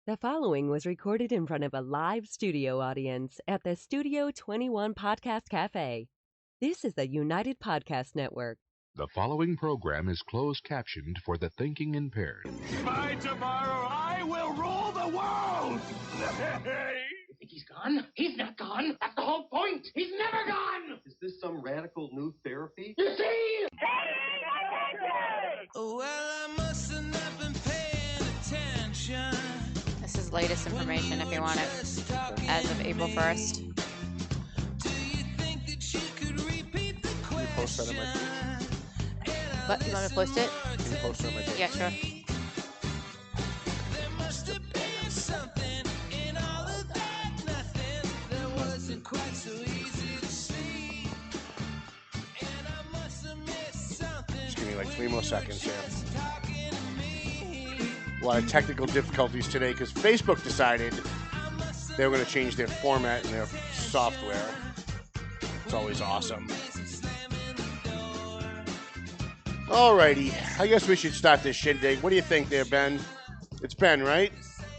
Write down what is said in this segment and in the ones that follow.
The following was recorded in front of a live studio audience at the Studio 21 Podcast Cafe. This is the United Podcast Network. The following program is closed captioned for the thinking impaired. By tomorrow, I will rule the world! You think he's gone? He's not gone. That's the whole point. He's never gone. Is this some radical new therapy? You see? Well, I must have not been paying attention. This is latest information if you want it, as of April 1st. Do you think that you could repeat the question? Post that on my feed. What, you want me to post it? Can you post it on my feed? Yeah, sure. There must have been something in all of that nothing that wasn't quite so easy to see. And I must have missed something. Just give me like 3 more seconds here. Just talking to me. A lot of technical difficulties today because Facebook decided they were going to change their format and their software. It's always awesome. Alrighty, I guess we should start this shindig. What do you think there, Ben? It's Ben, right?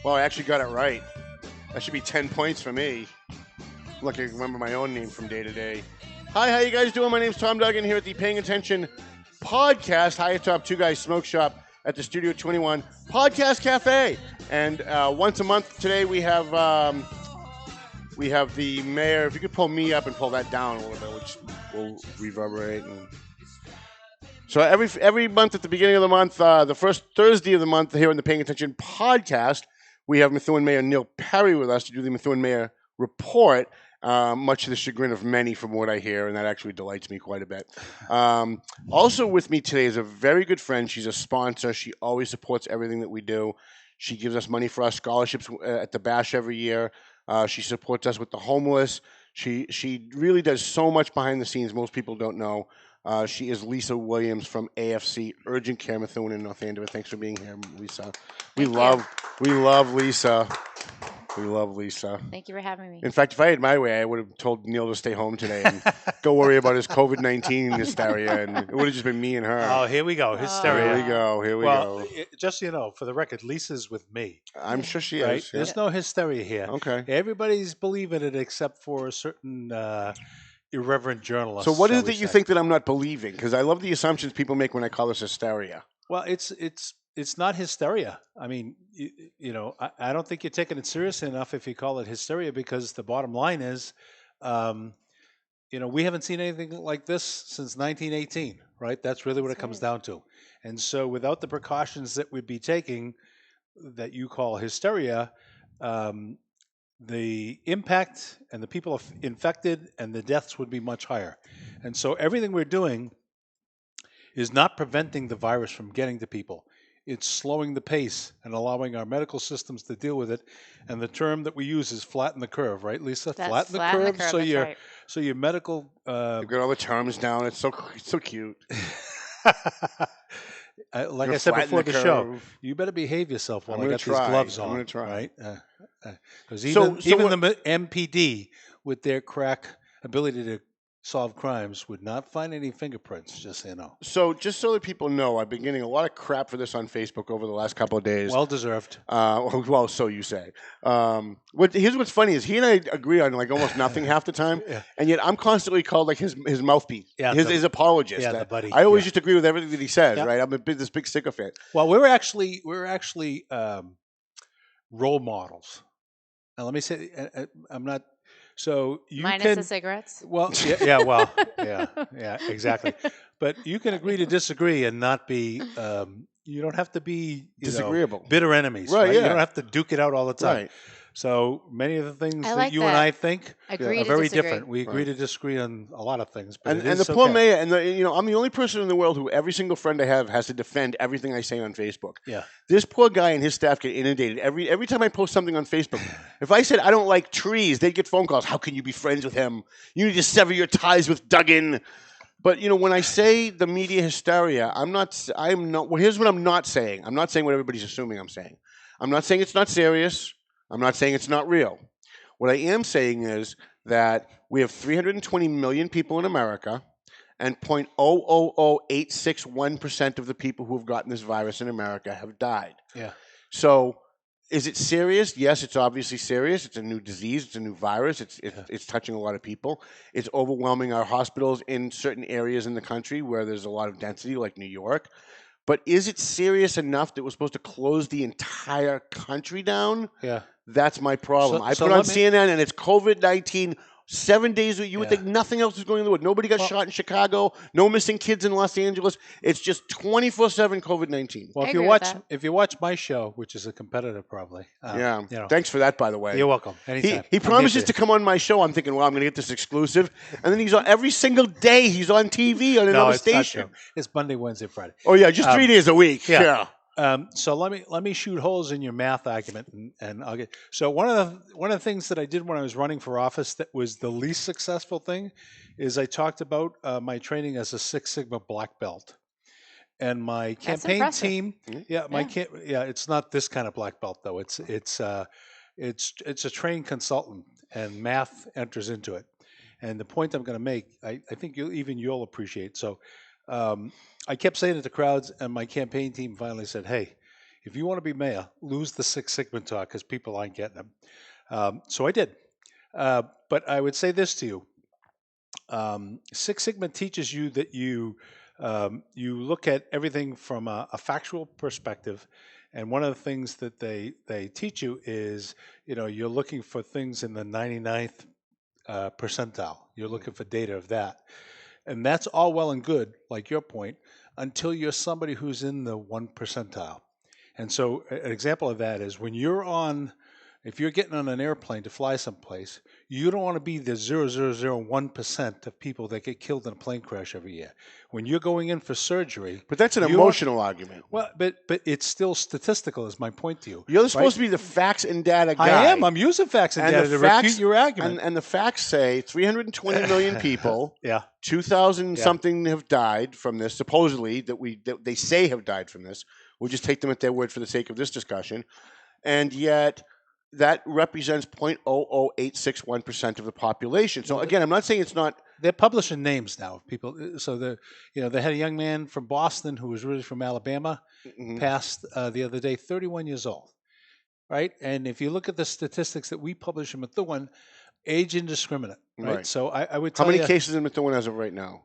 Well, I actually got it right. That should be 10 points for me. Lucky I remember my own name from day to day. Hi, how you guys doing? My name's Tom Duggan here at the Paying Attention Podcast, High Atop Two Guys Smoke Shop at the Studio 21 Podcast Cafe. And once a month today we have the mayor. If you could pull me up and pull that down a little bit, which will reverberate. And so every month at the beginning of the month, the first Thursday of the month here in the Paying Attention Podcast, we have Methuen Mayor Neil Perry with us to do the Methuen Mayor Report, much to the chagrin of many from what I hear, and that actually delights me quite a bit. Also with me today is a very good friend. She's a sponsor. She always supports everything that we do. She gives us money for our scholarships at the Bash every year. She supports us with the homeless. She really does so much behind the scenes most people don't know. She is Lisa Williams from AFC Urgent Care, Methuen and North Andover. Thanks for being here, Lisa. We love Lisa. We love Lisa. Thank you for having me. In fact, if I had my way, I would have told Neil to stay home today and go worry about his COVID-19 hysteria, and it would have just been me and her. Oh, here we go. Hysteria. Here we go. Just so you know, for the record, Lisa's with me. I'm sure she Right? is. Yeah. There's no hysteria here. Okay. Everybody's believing it except for a certain irreverent journalist. So what is shall it that we you say. think that I'm not believing? Because I love the assumptions people make when I call this hysteria. Well, it's not hysteria. I mean, you know, I don't think you're taking it seriously enough if you call it hysteria, because the bottom line is, you know, we haven't seen anything like this since 1918, right? That's really what it comes down to. And so without the precautions that we'd be taking that you call hysteria, the impact and the people infected and the deaths would be much higher. And so everything we're doing is not preventing the virus from getting to people. It's slowing the pace and allowing our medical systems to deal with it. And the term that we use is flatten the curve, right, Lisa? That's flatten the flatten curve. the curve, So that's your right. so your medical. You've got all the terms down. It's so cute. Like You're I said flatten before the the show, curve. you better behave yourself while I'm I gonna got try. these gloves I'm on. gonna try. Right? Because So even the MPD with their crack ability to solve crimes would not find any fingerprints. Just so you know. So just so that people know, I've been getting a lot of crap for this on Facebook over the last couple of days. Well deserved. Well, so you say. Here's what's funny is he and I agree on like almost nothing half the time, Yeah. and yet I'm constantly called like his mouthpiece, Yeah, his apologist. yeah, the buddy. I always Yeah. just agree with everything that he says, Yeah. right? I'm this big sycophant. Well, we're actually role models. Now, let me say, I'm not. So you Minus can. the cigarettes. Well, yeah, exactly. But you can agree to disagree and not be. You don't have to be Disagreeable. bitter enemies, Right, right? yeah. You don't have to duke it out all the time. Right. So many of the things I that like you and that. I think Agree are to very disagree. different. We agree Right. to disagree on a lot of things. But And it the is poor okay. mayor, and I'm the only person in the world who every single friend I have has to defend everything I say on Facebook. Yeah. This poor guy and his staff get inundated every time I post something on Facebook. If I said I don't like trees, they'd get phone calls. How can you be friends with him? You need to sever your ties with Duggan. But when I say the media hysteria, I'm not. Well, here's what I'm not saying. I'm not saying what everybody's assuming I'm saying. I'm not saying it's not serious. I'm not saying it's not real. What I am saying is that we have 320 million people in America, and 0.000861% of the people who have gotten this virus in America have died. Yeah. So Is it serious? Yes, it's obviously serious. It's a new disease. It's a new virus. It's touching a lot of people. It's overwhelming our hospitals in certain areas in the country where there's a lot of density, like New York. But is it serious enough that we're supposed to close the entire country down? Yeah. That's my problem. So I put on CNN and it's COVID-19 7 days. You would think nothing else is going on in the world. Nobody got shot in Chicago. No missing kids in Los Angeles. It's just 24/7 COVID-19. Well, I if you agree with watch that. if you watch my show, which is a competitor probably. Yeah. You know, Thanks for that, by the way. you're welcome. Anytime. He I'm promises here to come on my show. I'm thinking, well, I'm going to get this exclusive. And then he's on every single day. He's on TV on No, another it's not station. true. It's Monday, Wednesday, Friday. Oh, yeah, just 3 days a week. yeah. So let me shoot holes in your math argument, and I'll get. So one of the things that I did when I was running for office that was the least successful thing, is I talked about my training as a Six Sigma black belt, and my campaign impressive. team. Yeah, it's not this kind of black belt though. It's a trained consultant, and math enters into it. And the point I'm going to make, I think you'll appreciate. So. I kept saying it to crowds, and my campaign team finally said, "Hey, if you want to be mayor, lose the Six Sigma talk because people aren't getting them." So I did. But I would say this to you: Six Sigma teaches you that you look at everything from a factual perspective, and one of the things that they teach you is you're looking for things in the 99th percentile. You're looking for data of that. And that's all well and good, like your point, until you're somebody who's in the 1 percentile. And so an example of that is if you're getting on an airplane to fly someplace, you don't want to be the 0.0001% of people that get killed in a plane crash every year. When you're going in for surgery. But that's an emotional argument. Well, but it's still statistical, is my point to you. You're supposed to be the facts and data guy. I am. I'm using facts and data to refute your argument. And the facts say 320 million people, 2,000 something have died from this, supposedly, that they say have died from this. We'll just take them at their word for the sake of this discussion. And yet that represents 0.00861% of the population. So again, I'm not saying it's not. They're publishing names now of people. So they had a young man from Boston who was really from Alabama, passed the other day, 31 years old, right? And if you look at the statistics that we publish in Methuen, age indiscriminate, right? So I would tell you. How many cases in Methuen as of right now?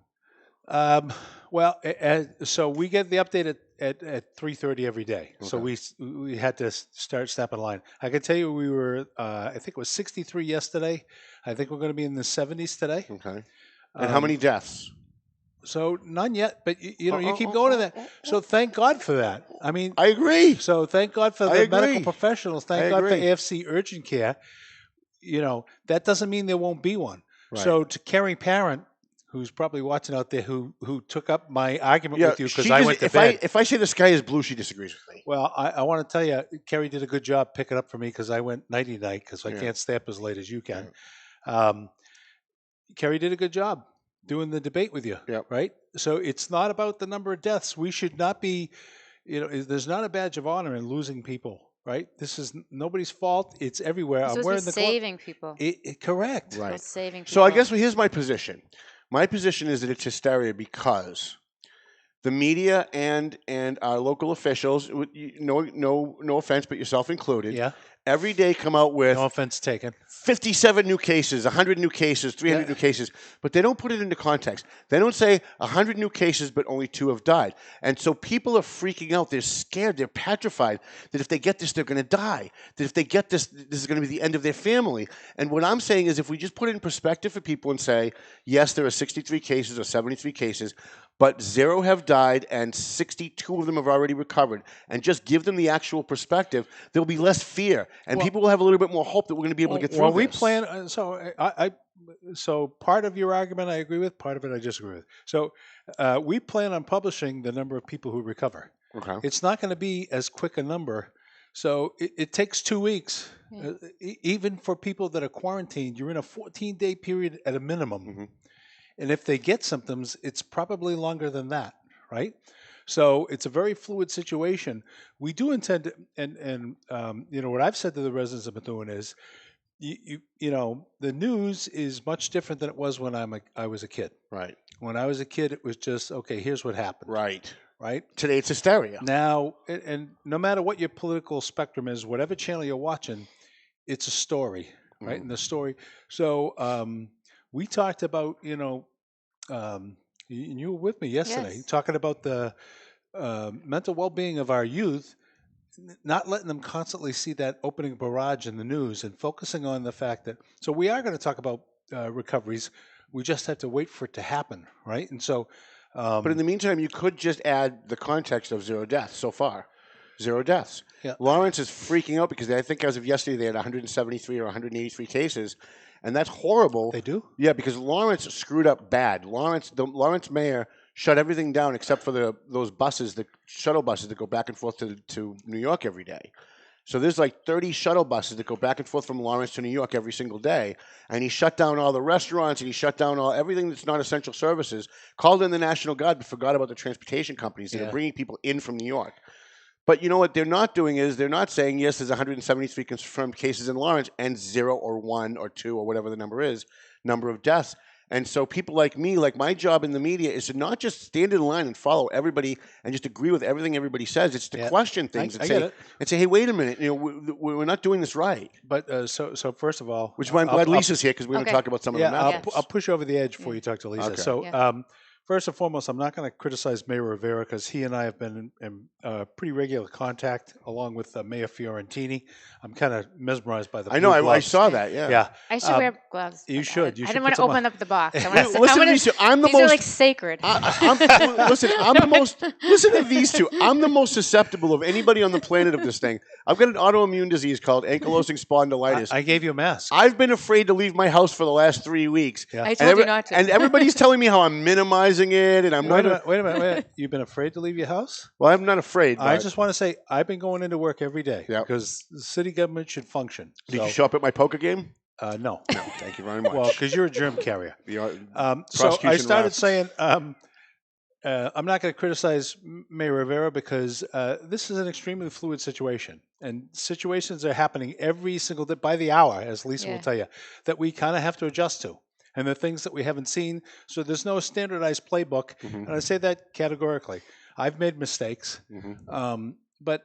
So we get the update at 3:30 every day. Okay. So we had to start stepping line. I can tell you we were I think it was 63 yesterday. I think we're going to be in the 70s today. Okay. And how many deaths? So none yet, but you keep going to that. So thank God for that. I mean, I agree. So thank God for the medical professionals. Thank God for AFC Urgent Care. That doesn't mean there won't be one. Right. So to caring parent who's probably watching out there who took up my argument with you because I went to bed. If I say the sky is blue, she disagrees with me. Well, I want to tell you, Kerry did a good job picking up for me because I went nighty-night because I can't stay up as late as you can. Kerry did a good job doing the debate with you, right? So it's not about the number of deaths. We should not be, there's not a badge of honor in losing people. Right, this is nobody's fault. It's everywhere. I'm wearing the saving people. Correct. Right. Saving people. So I guess here's my position. My position is that it's hysteria because the media and our local officials, no offense, but yourself included, every day come out with no offense taken 57 new cases, 100 new cases, 300 new cases, but they don't put it into context. They don't say 100 new cases, but only 2 have died. And so people are freaking out. They're scared. They're petrified that if they get this, they're going to die. That if they get this, this is going to be the end of their family. And what I'm saying is if we just put it in perspective for people and say, yes, there are 63 cases or 73 cases, but 0 have died and 62 of them have already recovered, and just give them the actual perspective, there'll be less fear, and people will have a little bit more hope that we're going to be able to get through this. We plan. So part of your argument I agree with, part of it I disagree with. So we plan on publishing the number of people who recover. Okay. It's not going to be as quick a number. So it takes 2 weeks. Even for people that are quarantined, you're in a 14-day period at a minimum. And if they get symptoms, it's probably longer than that, right? So it's a very fluid situation. We do intend to, and what I've said to the residents of Methuen is, the news is much different than it was when I was a kid. Right. When I was a kid, it was just, okay, here's what happened. Right. right? Today it's hysteria. Now, and no matter what your political spectrum is, whatever channel you're watching, it's a story, right? And the story. So we talked about, and you were with me yesterday, Yes. talking about the mental well-being of our youth, not letting them constantly see that opening barrage in the news and focusing on the fact that, so we are going to talk about recoveries. We just have to wait for it to happen, right? And so, But in the meantime, you could just add the context of 0 deaths so far. 0 deaths. Yeah. Lawrence is freaking out because I think as of yesterday they had 173 or 183 cases, and that's horrible. they do? Yeah, because Lawrence screwed up bad. The Lawrence mayor shut everything down except for those buses, the shuttle buses that go back and forth to New York every day. So there's like 30 shuttle buses that go back and forth from Lawrence to New York every single day. And he shut down all the restaurants and he shut down everything that's not essential services, called in the National Guard, but forgot about the transportation companies that are bringing people in from New York. But you know what they're not doing is they're not saying, yes, there's 173 confirmed cases in Lawrence and 0 or 1 or 2 or whatever the number is, number of deaths. And so people like me, like my job in the media is to not just stand in line and follow everybody and just agree with everything everybody says. It's to question things I get it. and say, hey, wait a minute, we're not doing this right. But so first of all, Which is why I'm glad Lisa's here because we're going to talk about some of the matters. I'll push you over the edge before you talk to Lisa. Okay. So first and foremost, I'm not going to criticize Mayor Rivera because he and I have been in pretty regular contact along with Mayor Fiorentini. I'm kind of mesmerized by the I know, blue I gloves. saw that, yeah. Yeah. I should wear gloves. You should. You I should didn't want put to some open on. up the box. Listen, Lisa, I'm the these most are like sacred. Listen to these two. I'm the most susceptible of anybody on the planet of this thing. I've got an autoimmune disease called ankylosing spondylitis. I gave you a mask. I've been afraid to leave my house for the last 3 weeks. Yeah. I told you not to. And everybody's telling me how I'm minimizing it, and I'm Wait not. a minute. You've been afraid to leave your house? Well, I'm not afraid. I but- just want to say I've been going into work every day Yep. because the city government should function. Did So, you show up at my poker game? no. No. Thank you very much. Well, because you're a germ carrier. So I Prosecution started rep. saying I'm not going to criticize Mayor Rivera because this is an extremely fluid situation, and situations are happening every single day by the hour, as Lisa will tell you, that we kind of have to adjust to, and the things that we haven't seen. So there's no standardized playbook, and I say that categorically. I've made mistakes, but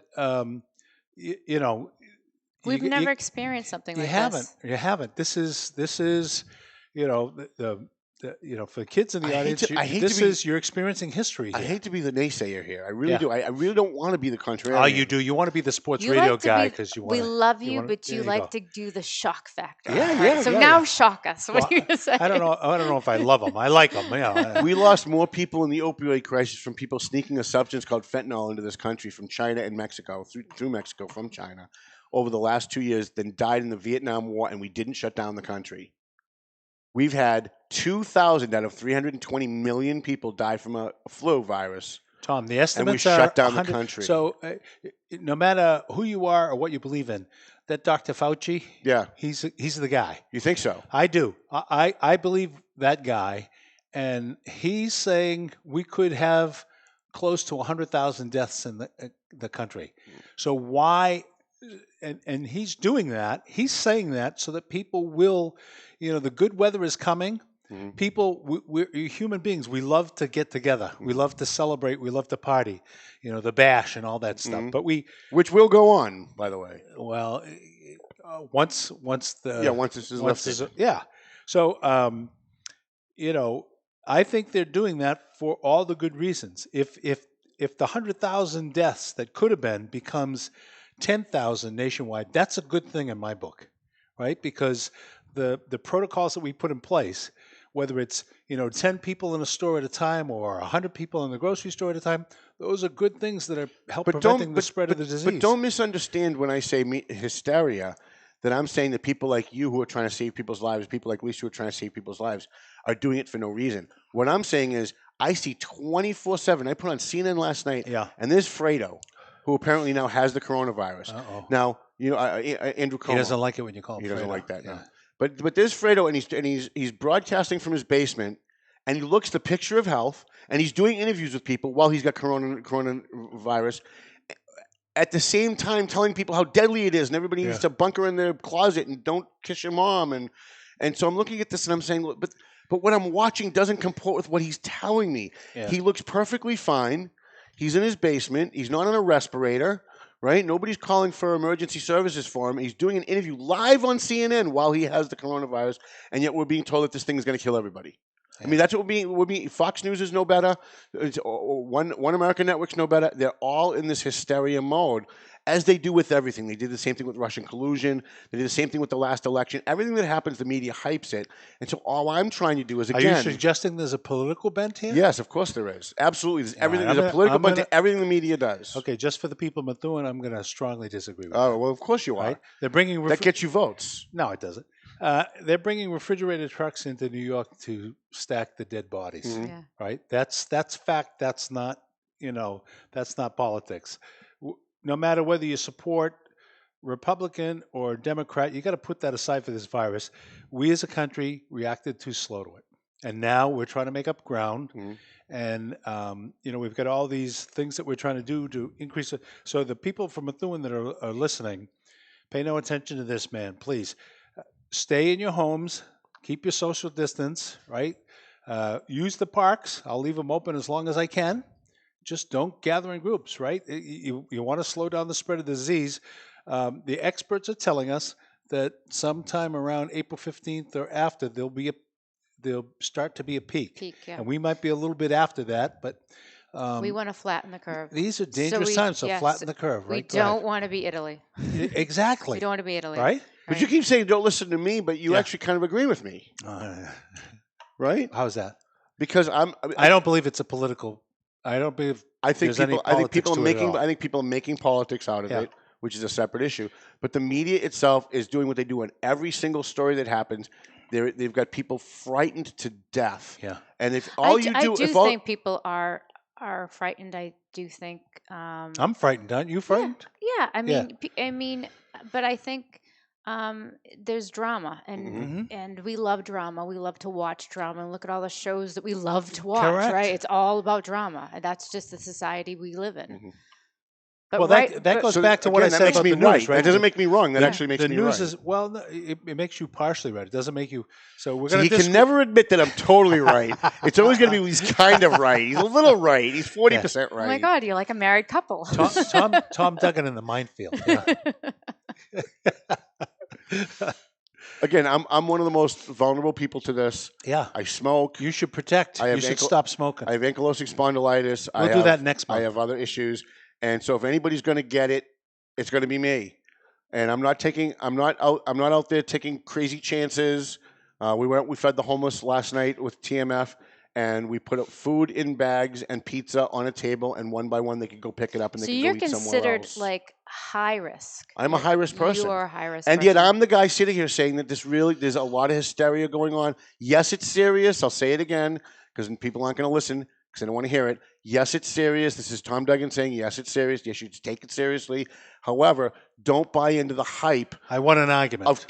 We've never experienced something like this. You haven't. This is for the kids in the audience. You're experiencing history here. I hate to be the naysayer here. I really do. I really don't want to be the contrarian. Oh, you do. You want to be the sports You radio like to guy be- because you want. We love you, wanna- but there you you like go. to do the shock factor. Yeah, Right? yeah, So yeah, now yeah. shock us. What are you going to say? I don't know if I love them. I like them. Yeah. We lost more people in the opioid crisis from people sneaking a substance called fentanyl into this country from China and Mexico, through Mexico from China, over the last 2 years than died in the Vietnam War, and we didn't shut down the country. We've had 2,000 out of 320 million people die from a flu virus. Tom, the estimates we are shut down the 100 country. So no matter who you are or what you believe in, that Dr. Fauci, he's the guy. You think so? I do. I believe that guy, and he's saying we could have close to 100,000 deaths in the country. So why? And he's doing that. He's saying that so that people will, the good weather is coming. Mm-hmm. People, we're human beings. We love to get together. We love to celebrate. We love to party. The bash and all that stuff. But which will go on, by the way. Well, once this is lifted. So I think they're doing that for all the good reasons. If the 100,000 deaths that could have been becomes 10,000 nationwide, that's a good thing in my book, right? Because the protocols that we put in place, whether it's 10 people in a store at a time or 100 people in the grocery store at a time, those are good things that are preventing the spread of the disease. But don't misunderstand when I say hysteria, that I'm saying that people like you who are trying to save people's lives, people like Lisa who are trying to save people's lives, are doing it for no reason. What I'm saying is I see 24/7. I put on CNN last night, and there's Fredo, who apparently now has the coronavirus. Now, Andrew Cuomo. He doesn't like it when you call him He doesn't Fredo. like that, no. But there's Fredo, and he's broadcasting from his basement, and he looks the picture of health, and he's doing interviews with people while he's got coronavirus, at the same time telling people how deadly it is, and everybody needs to bunker in their closet and don't kiss your mom, and so I'm looking at this and I'm saying, but what I'm watching doesn't comport with what he's telling me. Yeah. He looks perfectly fine. He's in his basement. He's not on a respirator, right? Nobody's calling for emergency services for him. He's doing an interview live on CNN while he has the coronavirus, and yet we're being told that this thing is going to kill everybody. I mean, that's what we're being. Fox News is no better. One American Network's no better. They're all in this hysteria mode, as they do with everything. They did the same thing with Russian collusion. They did the same thing with the last election. Everything that happens, the media hypes it. And so all I'm trying to do is, again... Are you suggesting there's a political bent here? Yes, of course there is. Absolutely. There's Right, there's a political bent to everything the media does. Okay, just for the people of Methuen, I'm going to strongly disagree with Oh, that. well, of course you are. Right? They're bringing... That gets you votes. No, it doesn't. They're bringing refrigerated trucks into New York to stack the dead bodies. Mm-hmm. Yeah. Right? That's fact. That's not, that's not politics. No matter whether you support Republican or Democrat, you got to put that aside for this virus. We as a country reacted too slow to it. And now we're trying to make up ground. Mm-hmm. And, we've got all these things that we're trying to do to increase it. So the people from Methuen that are listening, pay no attention to this man, please. Stay in your homes. Keep your social distance, right? Use the parks. I'll leave them open as long as I can. Just don't gather in groups, right? You want to slow down the spread of the disease. The experts are telling us that sometime around April 15th or after, there'll start to be a peak. Yeah. And we might be a little bit after that, but we want to flatten the curve. these are dangerous times, so flatten the curve, right? We don't want to be Italy. Exactly. We don't want to be Italy. Right? But you keep saying don't listen to me, but you actually kind of agree with me. Right? How's that? Because I don't believe it's a political... I don't believe I think there's any people are politics to it at all. I think people are making politics out of Yeah. it, which is a separate issue. But the media itself is doing what they do in every single story that happens. They've got people frightened to death. Yeah. And if all you do, I think people are frightened. I do think. I'm frightened. Aren't you frightened? Yeah. I mean, but I think there's drama, and we love drama. We love to watch drama, and look at all the shows that we love to watch. Correct. Right? It's all about drama, and that's just the society we live in. Mm-hmm. But Well, that goes back to what I that said makes about me the right. news, right? That doesn't make me wrong. That actually makes the me news right. is no, it makes you partially right. It doesn't make you. So we're So going he can never admit that I'm totally right. It's always going to be he's kind of right. He's a little right. He's 40% right. Oh my God, you're like a married couple. Tom Duggan in the minefield. Yeah. Again, I'm one of the most vulnerable people to this. Yeah. I smoke. You should protect. You should stop smoking. I have ankylosing spondylitis. We'll do that next month. I have other issues, and so if anybody's going to get it, it's going to be me. And I'm not out there taking crazy chances. We fed the homeless last night with TMF, and we put food in bags and pizza on a table, and one by one they could go pick it up and So they could you're go eat somewhere considered else. like high risk. I'm a high risk person. You are a high risk and person. yet I'm the guy sitting here saying that there's a lot of hysteria going on. Yes, it's serious. I'll say it again because people aren't going to listen because they don't want to hear it. Yes, it's serious. This is Tom Duggan saying, yes, it's serious. Yes, you should take it seriously. However, don't buy into the hype. I want an argument.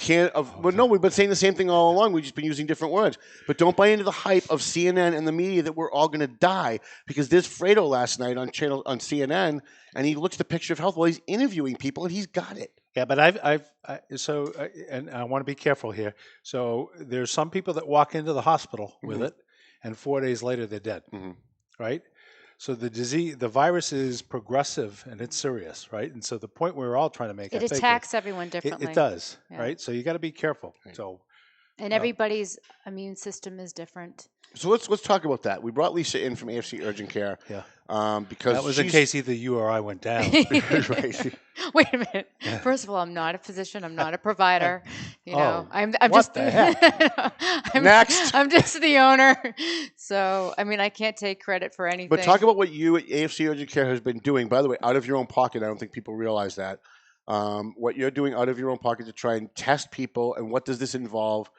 But no, we've been saying the same thing all along. We've just been using different words. But don't buy into the hype of CNN and the media that we're all going to die because there's Fredo last night on CNN, and he looks at the picture of health while he's interviewing people, and he's got it. Yeah, but and I want to be careful here. So there's some people that walk into the hospital with it, and 4 days later they're dead, right? So the virus is progressive and it's serious, right? And so the point we're all trying to make, it attacks everyone differently. It does, Yeah. right? So you got to be careful. Right. So, and everybody's immune system is different. So let's talk about that. We brought Lisa in from AFC Urgent Care. Yeah. Because that was in case either you or I went down. Right. Wait a minute. First of all, I'm not a physician. I'm not a provider. I'm what just the heck? Next. I'm just the owner. So I can't take credit for anything. But talk about what you at AFC Urgent Care has been doing. By the way, out of your own pocket. I don't think people realize that. What you're doing out of your own pocket to try and test people, and what does this involve?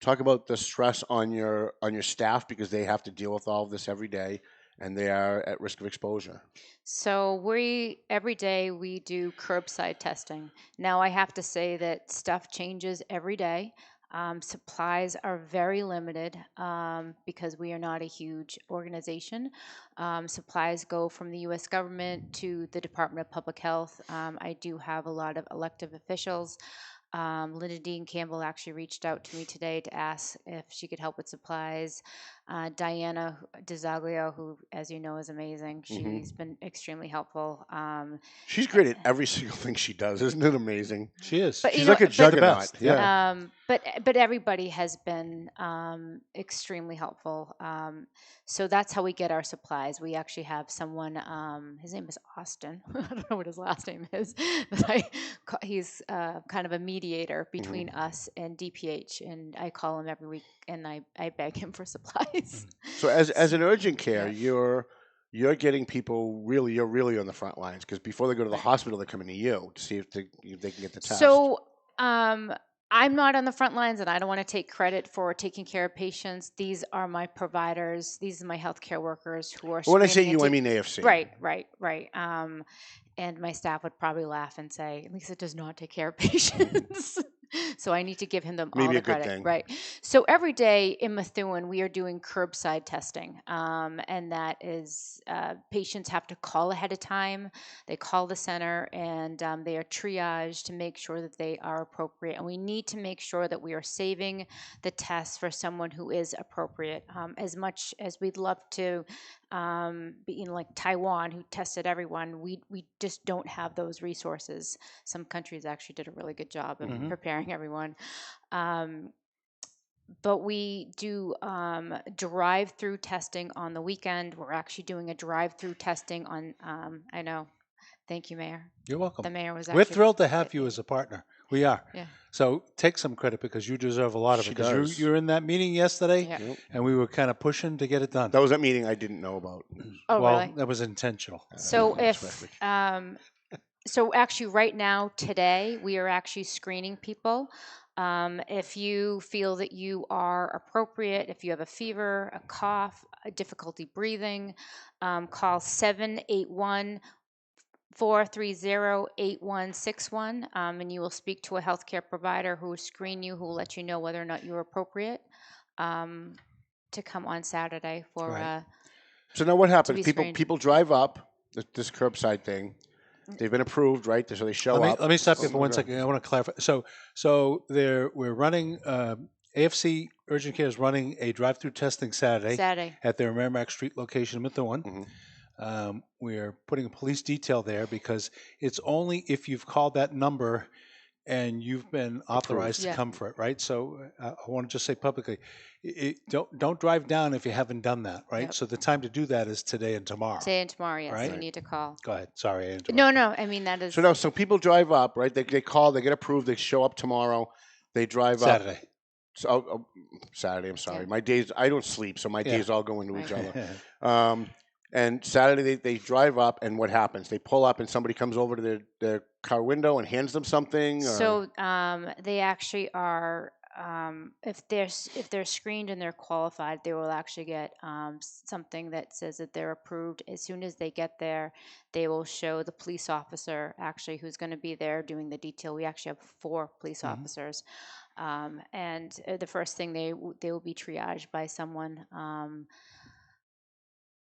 Talk about the stress on your staff because they have to deal with all of this every day, and they are at risk of exposure. So every day we do curbside testing. Now I have to say that stuff changes every day. Supplies are very limited because we are not a huge organization. Supplies go from the U.S. government to the Department of Public Health. I do have a lot of elective officials. Linda Dean Campbell actually reached out to me today to ask if she could help with supplies. Diana DeZaglio, who, as you know, is amazing. She's been extremely helpful. She's great at every single thing she does. Isn't it amazing? She is. But, She's you know, like a but- juggernaut. Yeah. But everybody has been extremely helpful. So that's how we get our supplies. We actually have someone. His name is Austin. I don't know what his last name is, but he's kind of a mediator between us and DPH, and I call him every week and I beg him for supplies. So as an urgent care, Yeah. you're getting people you're really on the front lines, because before they go to the hospital, they come into you to see if they can get the test. So I'm not on the front lines, and I don't want to take credit for taking care of patients. These are my providers. These are my healthcare workers who are. When I say screening you, I and mean AFC. Right. And my staff would probably laugh and say, Lisa does not take care of patients. So I need to give him all Maybe the a good credit. thing. Right. So every day in Methuen, we are doing curbside testing. And that is patients have to call ahead of time. They call the center and they are triaged to make sure that they are appropriate. And we need to make sure that we are saving the test for someone who is appropriate. As much as we'd love to be like Taiwan, who tested everyone, we just don't have those resources. Some countries actually did a really good job of preparing everyone. But we do drive-through testing on the weekend. We're actually doing a drive-through testing on, I know. Thank you, Mayor. You're welcome. The mayor was We're actually. thrilled to have you as a partner. We are. Yeah. So take some credit, because you deserve a lot of She it. Because does. you were in that meeting yesterday, Yeah. Yep. and we were kind of pushing to get it done. That was that meeting I didn't know about. Oh, well, really? that was intentional. So That's if, perfect. so actually right now, today, we are actually screening people. If you feel that you are appropriate, if you have a fever, a cough, a difficulty breathing, call 781-430-8161, and you will speak to a healthcare provider who will screen you, who will let you know whether or not you're appropriate to come on Saturday for. Right. So now what happens? be People screened. people drive up this curbside thing. They've been approved, right? So they show up. Let me stop you Oh, for 1 okay. second. I want to clarify. So we're running. AFC Urgent Care is running a drive-through testing Saturday at their Merrimack Street location in Methuen. We are putting a police detail there because it's only if you've called that number and you've been authorized to Yeah. come for it, right? So I want to just say publicly, don't drive down if you haven't done that, right? Yep. So the time to do that is today and tomorrow. Today and tomorrow, yes, Right. you need to call. Go ahead. Sorry, I interrupted. No, I mean, that is. So people drive up, right? They call, they get approved, they show up tomorrow, they drive up. Saturday. So, Saturday, I'm sorry. Yeah. My days, I don't sleep, so my Yeah. days all go into each Right. other. And Saturday they drive up, and what happens? They pull up, and somebody comes over to their car window and hands them something. Or? So they actually are. If they're screened and they're qualified, they will actually get something that says that they're approved. As soon as they get there, they will show the police officer actually who's going to be there doing the detail. We actually have 4 police officers, and the first thing they will be triaged by someone.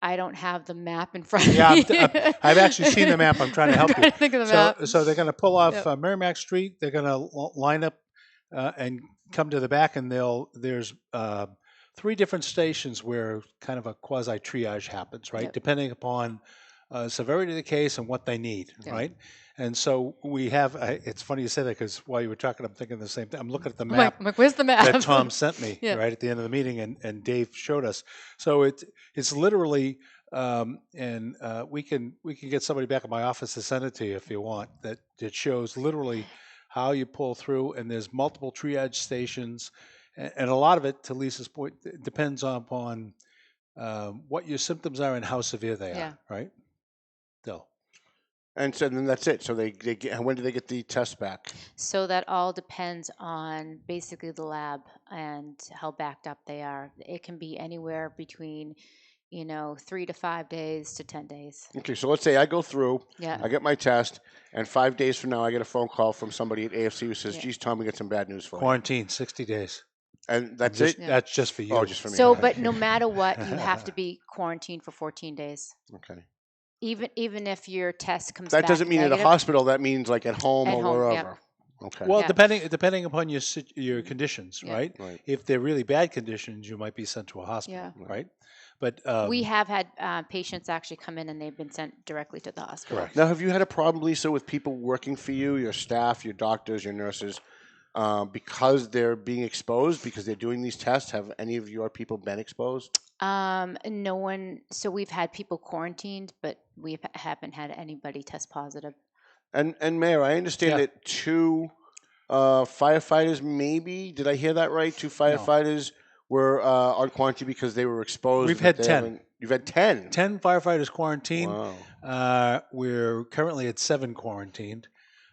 I don't have the map in front of Yeah, me. I've actually seen the map. I'm trying to help trying you. to think of the map. So they're going to pull off Yep. Merrimack Street. They're going to line up and come to the back, and there's 3 different stations where kind of a quasi triage happens, right? Yep. Depending upon severity of the case and what they need, Yep. right? And so we have. It's funny you say that because while you were talking, I'm thinking the same thing. I'm looking at the I'm map like, where's the map? that Tom sent me Yeah. right at the end of the meeting, and Dave showed us. So it's literally, and we can get somebody back at my office to send it to you if you want. That it shows literally how you pull through, and there's multiple triage stations, and a lot of it, to Lisa's point, depends upon what your symptoms are and how severe they Yeah. are, right? Still. And so then that's it. So they get. When do they get the test back? So that all depends on basically the lab and how backed up they are. It can be anywhere between, 3 to 5 days to 10 days. Okay, so let's say I go through, Yeah. I get my test, and 5 days from now I get a phone call from somebody at AFC who says, Yeah. "Geez, Tom, we got some bad news for you." Quarantine 60 days. And that's Just- it. Yeah. That's just for you. Oh, just for me. So, Okay. but no matter what, you have to be quarantined for 14 days. Okay. Even if your test comes That back doesn't mean at a negative. hospital. That means like at home At or home, wherever. yep. Okay. Well, Yeah. depending upon your conditions, Yeah. right? Right. If they're really bad conditions, you might be sent to a hospital, Yeah. right? But We have had patients actually come in and they've been sent directly to the hospital. correct. Now, have you had a problem, Lisa, with people working for you, your staff, your doctors, your nurses, because they're being exposed, because they're doing these tests? Have any of your people been exposed? No one. So we've had people quarantined, but we haven't had anybody test positive. And Mayor, I understand Yeah. that two firefighters, maybe, did I hear that right? Two firefighters were on quarantine because they were exposed. We've but had they 10. haven't- You've had 10? 10 firefighters quarantined. Wow. We're currently at 7 quarantined.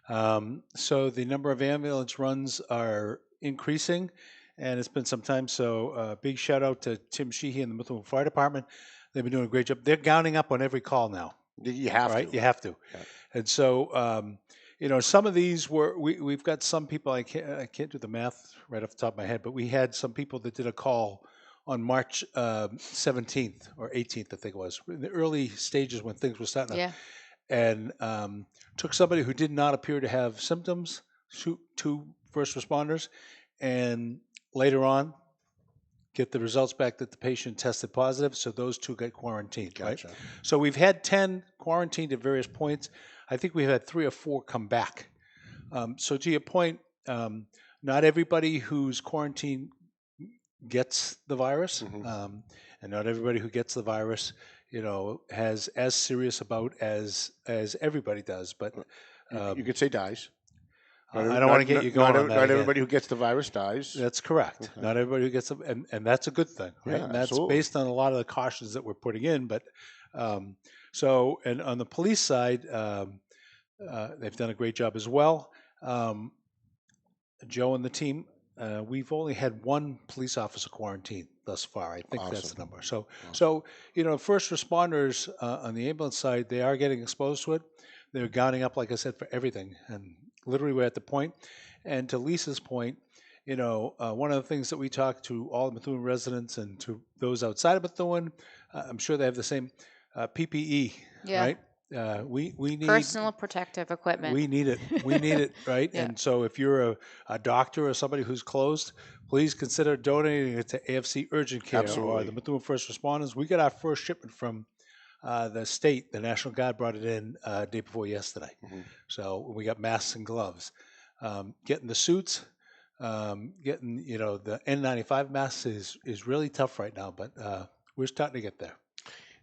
So the number of ambulance runs are increasing, and it's been some time. So big shout out to Tim Sheehy and the Methuen Fire Department. They've been doing a great job. They're gowning up on every call now. You have right? to. You have to. Yeah. And so, some of these we've got some people, I can't do the math right off the top of my head, but we had some people that did a call on March 17th or 18th, I think it was, in the early stages when things were starting to, Yeah. and took somebody who did not appear to have symptoms, two first responders, and later on get the results back that the patient tested positive, so those 2 got quarantined, Gotcha. right? So we've had 10 quarantined at various points. I think we've had 3 or 4 come back. So to your point, not everybody who's quarantined gets the virus, Mhm. and not everybody who gets the virus, has as serious about as everybody does. But You could say dies. I don't want to get you going on that. Not again. everybody who gets the virus dies. That's correct. Okay. Not everybody who gets them, and that's a good thing, right? Yeah, And that's absolutely. based on a lot of the cautions that we're putting in. But and on the police side, they've done a great job as well. Joe and the team, we've only had 1 police officer quarantined thus far. I think that's the number. So, first responders on the ambulance side, they are getting exposed to it. They're gowning up, like I said, for everything, and literally we're at the point. And to Lisa's point, one of the things that we talk to all the Methuen residents and to those outside of Methuen, I'm sure they have the same PPE, Yeah. right? We need Personal protective equipment. we need it. We need it, right? Yeah. And so if you're a doctor or somebody who's closed, please consider donating it to AFC Urgent Care Absolutely. or the Methuen First Responders. We got our first shipment from the state. The National Guard brought it in day before yesterday. Mhm. So we got masks and gloves. Getting the suits, getting the N95 masks is really tough right now, but we're starting to get there.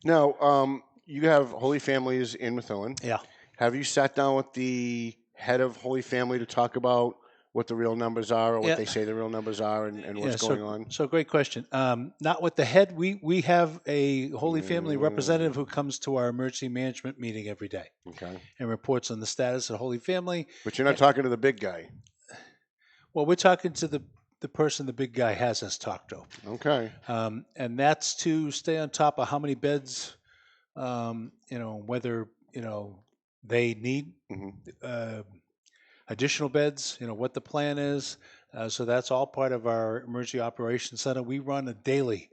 Now, you have Holy Families in Methuen. Yeah. Have you sat down with the head of Holy Family to talk about what the real numbers are or what Yeah. they say the real numbers are and what's going on? So great question. Not with the head. We have a Holy Family representative who comes to our emergency management meeting every day Okay. and reports on the status of Holy Family. But you're not talking to the big guy. Well, we're talking to the person the big guy has us talk to. Okay. And that's to stay on top of how many beds, whether, they need Mhm. additional beds, what the plan is. So that's all part of our emergency operations center. We run a daily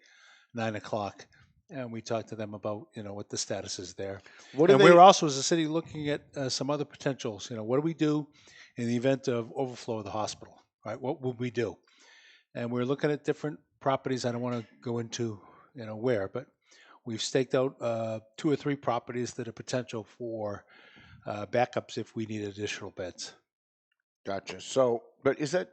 9 o'clock, and we talk to them about, what the status is there. What And we're also, as a city, looking at some other potentials. What do we do in the event of overflow of the hospital, right? What would we do? And we're looking at different properties. I don't want to go into, where, but we've staked out 2 or 3 properties that are potential for backups if we need additional beds. Gotcha. So, but is that?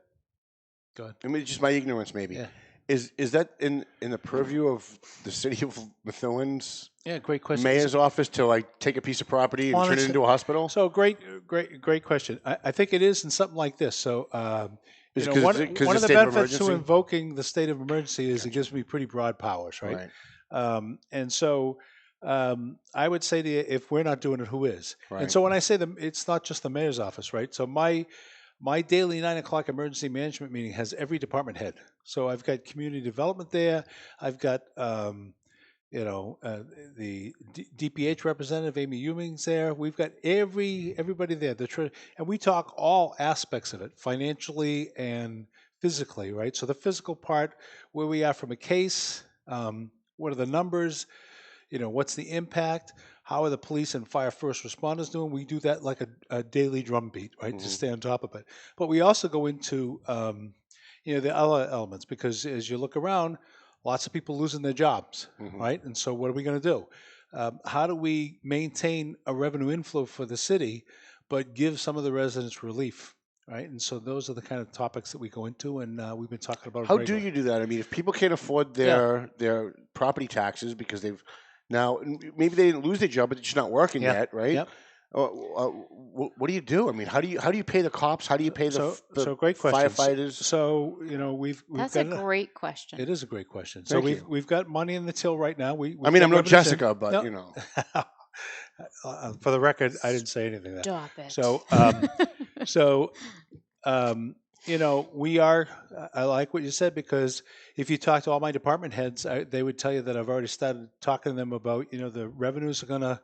Go ahead. I mean, just my ignorance, maybe. Yeah. Is that in the purview of the city of Methuen's Yeah, great question. mayor's office to take a piece of property and turn it Honestly- into a hospital? So great question. I think it is in something like this. So, Is it one 'cause it's of a the state of benefits to emergency? invoking the state of emergency is it gives me pretty broad powers, right? And so I would say to you, if we're not doing it, who is? Right. And so when I say it's not just the mayor's office, right? So my daily 9 o'clock emergency management meeting has every department head. So I've got community development there. I've got the DPH representative, Amy Ewing's there. We've got everybody there. And we talk all aspects of it, financially and physically, right? So the physical part, where we are from a case, what are the numbers? what's the impact? How are the police and fire first responders doing? We do that like a daily drumbeat, right, to stay on top of it. But we also go into, the other elements, because as you look around, lots of people losing their jobs, right? And so what are we going to do? How do we maintain a revenue inflow for the city, but give some of the residents relief, right? And so those are the kind of topics that we go into, and we've been talking about. How do you do that? I mean, if people can't afford their property taxes because they've now maybe they didn't lose their job, but they're just not working yet, right? Yep. What do you do? I mean, how do you pay the cops? How do you pay the great question. firefighters? So we've That's got a great question. It is a great question. So we've got money in the till right now. I mean, I'm no Jessica, but for the record, I didn't say anything there. Stop it. So, we are. I like what you said, because if you talk to all my department heads, they would tell you that I've already started talking to them about the revenues are going to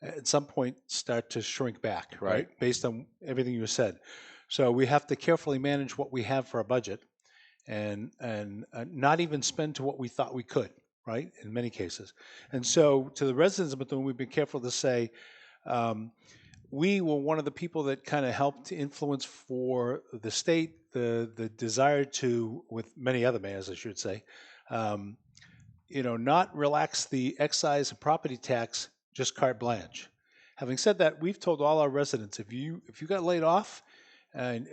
at some point start to shrink back, right? Based on everything you said. So we have to carefully manage what we have for our budget, and not even spend to what we thought we could, right? In many cases. And so to the residents of Methuen, we've been careful to say, we were one of the people that kind of helped influence for the state the desire to, with many other mayors, I should say, not relax the excise and property tax just carte blanche. Having said that, we've told all our residents, if you got laid off and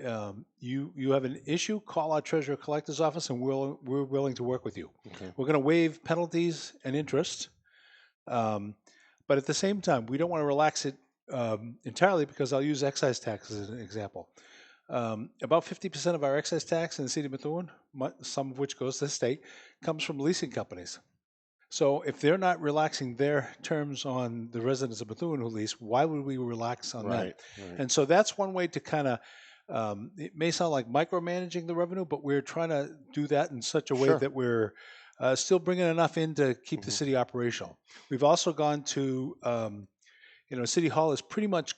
you have an issue, call our treasurer collector's office, and we're willing to work with you. Okay. We're going to waive penalties and interest, but at the same time, we don't want to relax it entirely, because I'll use excise tax as an example. About 50% of our excise tax in the city of Methuen, some of which goes to the state, comes from leasing companies. So if they're not relaxing their terms on the residents of Methuen who lease, why would we relax on that? Right. And so that's one way to kind of, it may sound like micromanaging the revenue, but we're trying to do that in such a way that we're still bringing enough in to keep the city operational. We've also gone to, City Hall is pretty much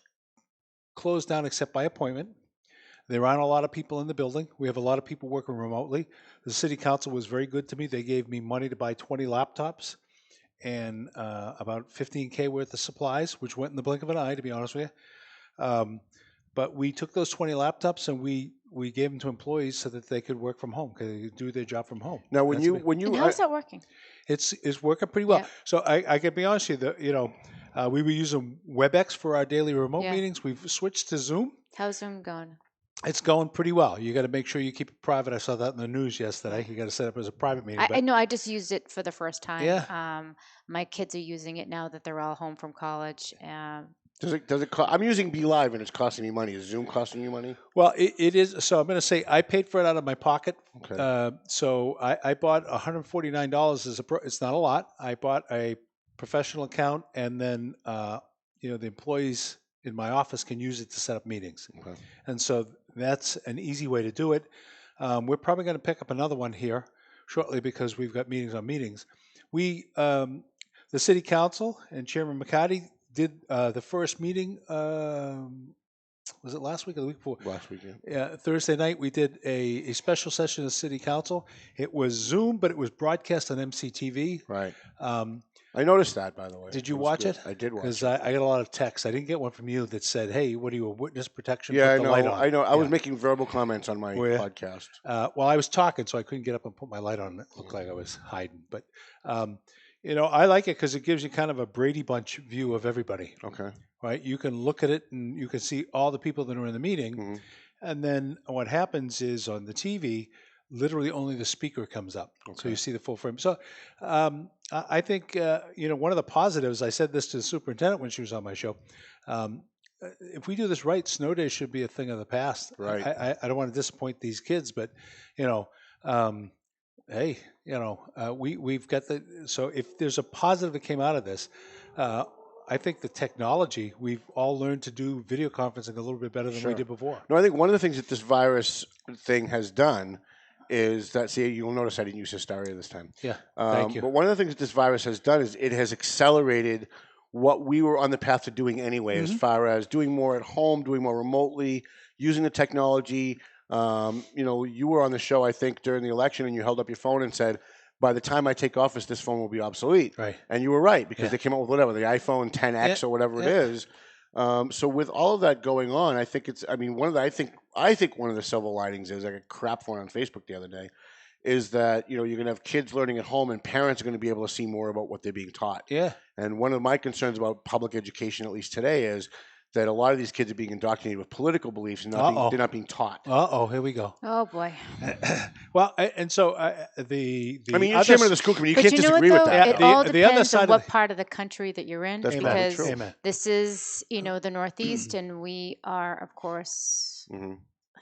closed down except by appointment. There aren't a lot of people in the building. We have a lot of people working remotely. The city council was very good to me. They gave me money to buy 20 laptops and about $15K worth of supplies, which went in the blink of an eye, to be honest with you. But we took those 20 laptops and we gave them to employees so that they could work from home, because they could do their job from home. Now, when you and how's that working? It's working pretty well. Yeah. So I can be honest with you, we were using WebEx for our daily remote meetings. We've switched to Zoom. How's Zoom going? It's going pretty well. You got to make sure you keep it private. I saw that in the news yesterday. You got to set up as a private meeting. I know. I just used it for the first time. Yeah. My kids are using it now that they're all home from college. Does it cost? I'm using Be Live and it's costing me money. Is Zoom costing you money? Well, it is. So I'm going to say I paid for it out of my pocket. Okay. So I bought $149 it's not a lot. I bought a professional account, and then the employees in my office can use it to set up meetings. Okay. And so that's an easy way to do it. We're probably going to pick up another one here shortly, because we've got meetings on meetings. We, the city council and Chairman McCarty did the first meeting, was it last week or the week before? Last week, yeah. Yeah, Thursday night we did a special session of city council. It was Zoom, but it was broadcast on MCTV. Right. I noticed that, by the way. Did you watch it? I did watch it. Because I got a lot of texts. I didn't get one from you that said, hey, what are you, a witness protection? Yeah, Put the light on. I know. I was making verbal comments on my podcast. Well, I was talking, so I couldn't get up and put my light on. It looked like I was hiding. But, I like it because it gives you kind of a Brady Bunch view of everybody. Okay. Right? You can look at it and you can see all the people that are in the meeting. Mm-hmm. And then what happens is on the TV, literally only the speaker comes up. Okay. So you see the full frame. So I think, one of the positives, I said this to the superintendent when she was on my show, if we do this right, snow days should be a thing of the past. Right. I don't want to disappoint these kids, but, hey, we've got so if there's a positive that came out of this, I think the technology, we've all learned to do video conferencing a little bit better than we did before. No, I think one of the things that this virus thing has done is that, see, you'll notice I didn't use hysteria this time. Yeah, thank you. But one of the things that this virus has done is it has accelerated what we were on the path to doing anyway, as far as doing more at home, doing more remotely, using the technology. You were on the show, I think, during the election, and you held up your phone and said, by the time I take office, this phone will be obsolete. Right. And you were right, because Yeah. they came out with whatever, the iPhone 10X or whatever it is. So with all of that going on, I think it's, I mean, I think one of the silver linings is, I got crap for it on Facebook the other day, is that, you're going to have kids learning at home and parents are going to be able to see more about what they're being taught. Yeah. And one of my concerns about public education, at least today, is that a lot of these kids are being indoctrinated with political beliefs and they're not being taught. Here we go. Oh boy. Well, and so you're chairman of the school committee. You But can't you know disagree what, with though? that. It The- all the other depends side on of what the- part of the country that you're in, That's probably because true. Amen. this is, the Northeast, and we are, of course,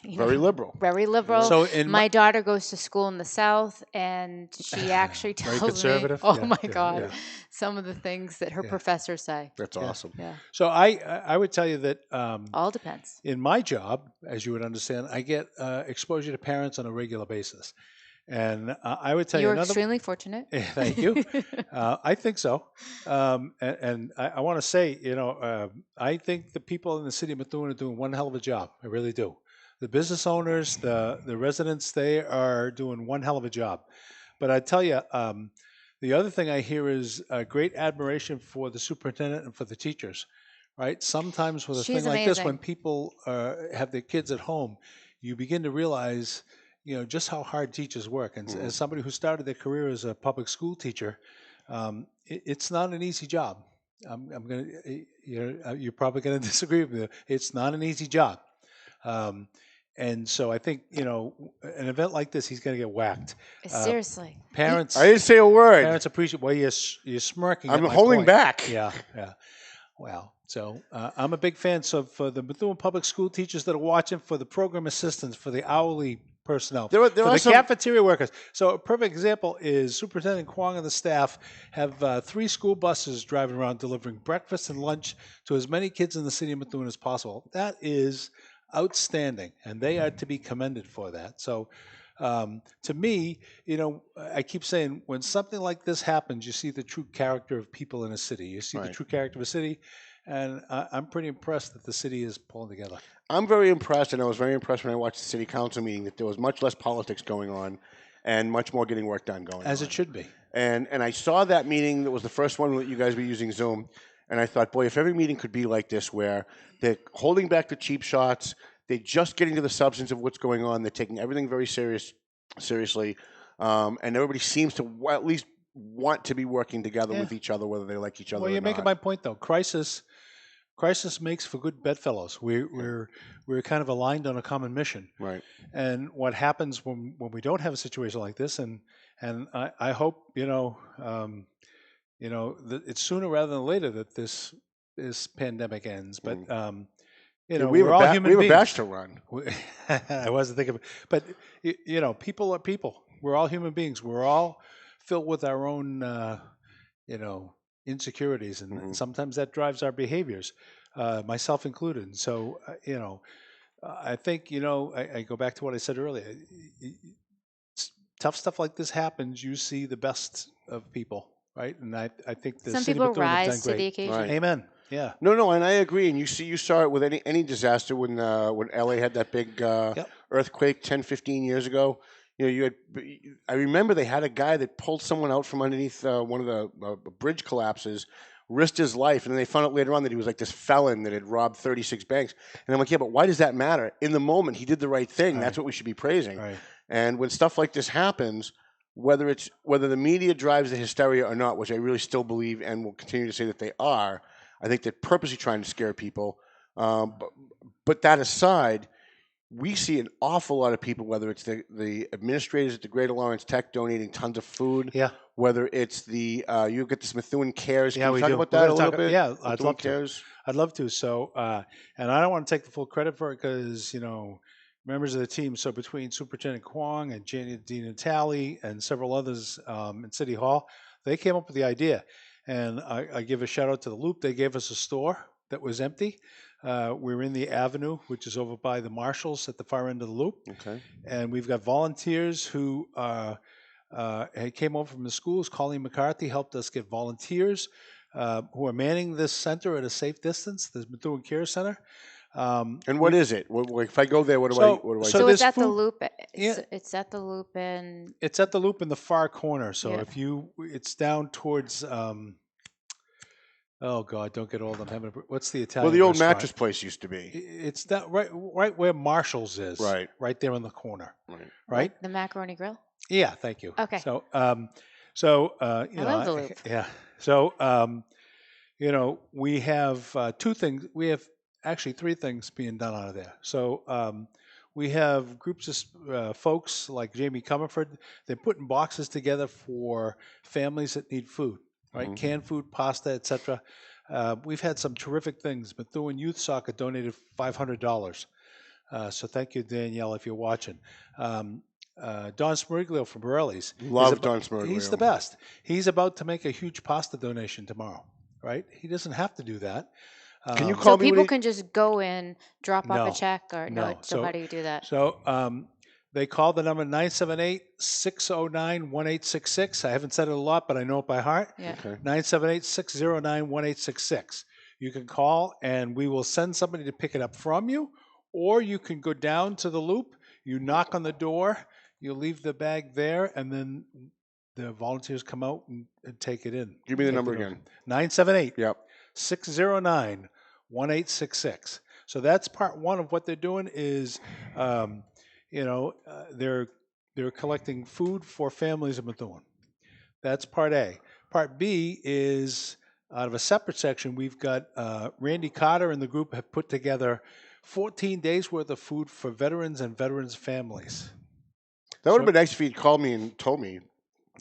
Very liberal. Very liberal. So in my daughter goes to school in the South, and she actually Very tells me, conservative? "Oh Yeah, my yeah, God, yeah. some of the things that her Yeah. professors say." That's awesome. Yeah, So I would tell you that all depends. in my job, as you would understand, I get exposure to parents on a regular basis. And I would tell you You're another. extremely fortunate. Thank you. I think so. And I want to say, I think the people in the city of Methuen are doing one hell of a job. I really do. The business owners, the residents, they are doing one hell of a job. But I tell you, the other thing I hear is great admiration for the superintendent and for the teachers. Right? Sometimes with a She's thing like this, amazing. when people have their kids at home, you begin to realize, just how hard teachers work. And as somebody who started their career as a public school teacher, it's not an easy job. I'm gonna, you're probably going to disagree with me. It's not an easy job. And so I think, an event like this, he's going to get whacked. Seriously. Parents, I didn't say a word. parents appreciate. Well, you're smirking. I'm at my holding point. back. Yeah. Wow. So I'm a big fan. So for the Methuen public school teachers that are watching, for the program assistants, for the hourly personnel, There for are the some- cafeteria workers. So a perfect example is Superintendent Kwong and the staff have 3 school buses driving around delivering breakfast and lunch to as many kids in the city of Methuen as possible. That is outstanding, and they are to be commended for that. So to me, I keep saying, when something like this happens, you see the true character of people in a city. You see the Right. true character of a city, and I'm pretty impressed that the city is pulling together. I'm very impressed, and I was very impressed when I watched the city council meeting, that there was much less politics going on and much more getting work done going on. As it should be. And I saw that meeting. That was the first one that you guys were using Zoom. And I thought, boy, if every meeting could be like this, where they're holding back the cheap shots, they're just getting to the substance of what's going on, they're taking everything very seriously, and everybody seems to at least want to be working together with each other, whether they like each other Well, or you're not. making my point, though. Crisis makes for good bedfellows. We're kind of aligned on a common mission. Right. And what happens when we don't have a situation like this, and I hope that it's sooner rather than later that this pandemic ends. But we're all human we have beings. a batch to run. I wasn't thinking, but people are people. We're all human beings. We're all filled with our own, insecurities, and sometimes that drives our behaviors, myself included. And so, I think, I go back to what I said earlier. Tough stuff like this happens, you see the best of people, right? And I think the Some city people of Methuen have rise done to the great. occasion. Right. Amen. Yeah. No, and I agree. And you saw it with any disaster when LA had that big earthquake 10, 15 years ago. I remember they had a guy that pulled someone out from underneath one of the bridge collapses, risked his life, and then they found out later on that he was like this felon that had robbed 36 banks. And I'm like, yeah, but why does that matter? In the moment, he did the right thing. Right. That's what we should be praising. Right. And when stuff like this happens, whether the media drives the hysteria or not, which I really still believe and will continue to say that they are, I think they're purposely trying to scare people. But that aside, we see an awful lot of people, whether it's the administrators at the Greater Lawrence Tech donating tons of food, whether it's you get this Methuen Cares. Can you talk about that a little bit? Yeah, I'd Methuen love to. Cares? I'd love to. So, and I don't want to take the full credit for it because, members of the team, so between Superintendent Kwong and Janet DiNatale and several others in City Hall, they came up with the idea. And I give a shout out to the Loop. They gave us a store that was empty. We're in the Avenue, which is over by the Marshalls at the far end of the Loop. Okay. And we've got volunteers who came over from the schools. Colleen McCarthy helped us get volunteers who are manning this center at a safe distance, the Methuen Care Center. And what is it? If I go there, what do I? So there's it's at the food- loop. Yeah. It's at the loop, and It's at the loop in the far corner. So Yeah. it's down towards. Oh God, don't get old. I'm having. What's the Italian? Well, the old restaurant? mattress place used to be. It's that right where Marshall's is. Right there in the corner. Right. the macaroni grill. Yeah. Thank you. Okay. So you know, love the loop. yeah. So you know, we have two things. We have actually three things being done out of there. So we have groups of folks like Jamie Comerford. They're putting boxes together for families that need food, right? Canned food, pasta, etc. We've had some terrific things. Methuen Youth Soccer donated $500. So thank you, Danielle, if you're watching. Don Smeriglio from Borelli's. Love Don Smeriglio. He's the best. He's about to make a huge pasta donation tomorrow, right? He doesn't have to do that. Can you call So me? people can just go in, drop off No. a check, or no. No. So how do you do that? So they call the number 978-609-1866. I haven't said it a lot, but I know it by heart. Yeah. Okay. 978-609-1866. You can call, and we will send somebody to pick it up from you, or you can go down to the loop. You knock on the door. You leave the bag there, and then the volunteers come out and take it in. Give me the Take number it over. again. 978 Yep. 609-1866. So that's part one of what they're doing is, they're collecting food for families in Methuen. That's part A. Part B is out of a separate section. We've got Randy Carter and the group have put together 14 days worth of food for veterans and veterans' families. That would have been nice if he'd called me and told me.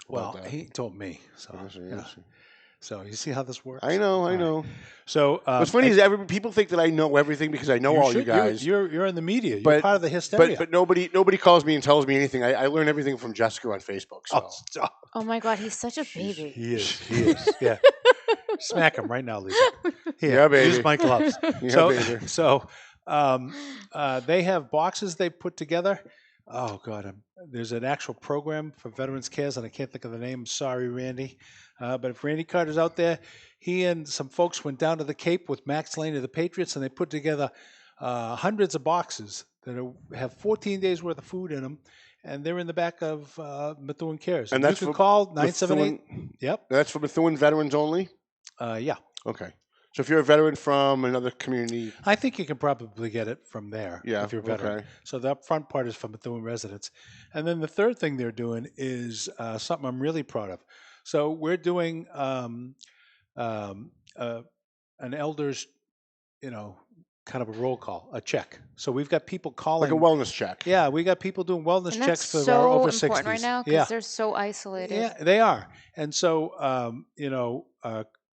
Well, about that. he told me. So, I see, I yeah. see. So you see how this works? I know. All right. So What's funny is people think that I know everything because I know all you guys. You're in the media. You're part of the hysteria. But nobody calls me and tells me anything. I learn everything from Jessica on Facebook. So. stop. Oh my God, he's such a baby. He is. Yeah. Smack him right now, Lisa. Here, Yeah, baby. use my gloves. Yeah, baby. They have boxes they put together. Oh God, there's an actual program for Veterans Cares, and I can't think of the name. Sorry, Randy. But if Randy Carter's out there, he and some folks went down to the Cape with Max Lane of the Patriots, and they put together hundreds of boxes that have 14 days worth of food in them, and they're in the back of Methuen Cares. And you that's can for call 978. Yep. That's for Methuen veterans only? Yeah. Okay. So if you're a veteran from another community. I think you can probably get it from there Yeah, if you're a veteran. okay. So the front part is from Methuen residents. And then the third thing they're doing is something I'm really proud of. So we're doing an elders, kind of a roll call, a check. So we've got people calling. Like a wellness check. Yeah, we got people doing wellness And checks that's for our so over 60s. important right now because Yeah. they're so isolated. Yeah, they are. And so,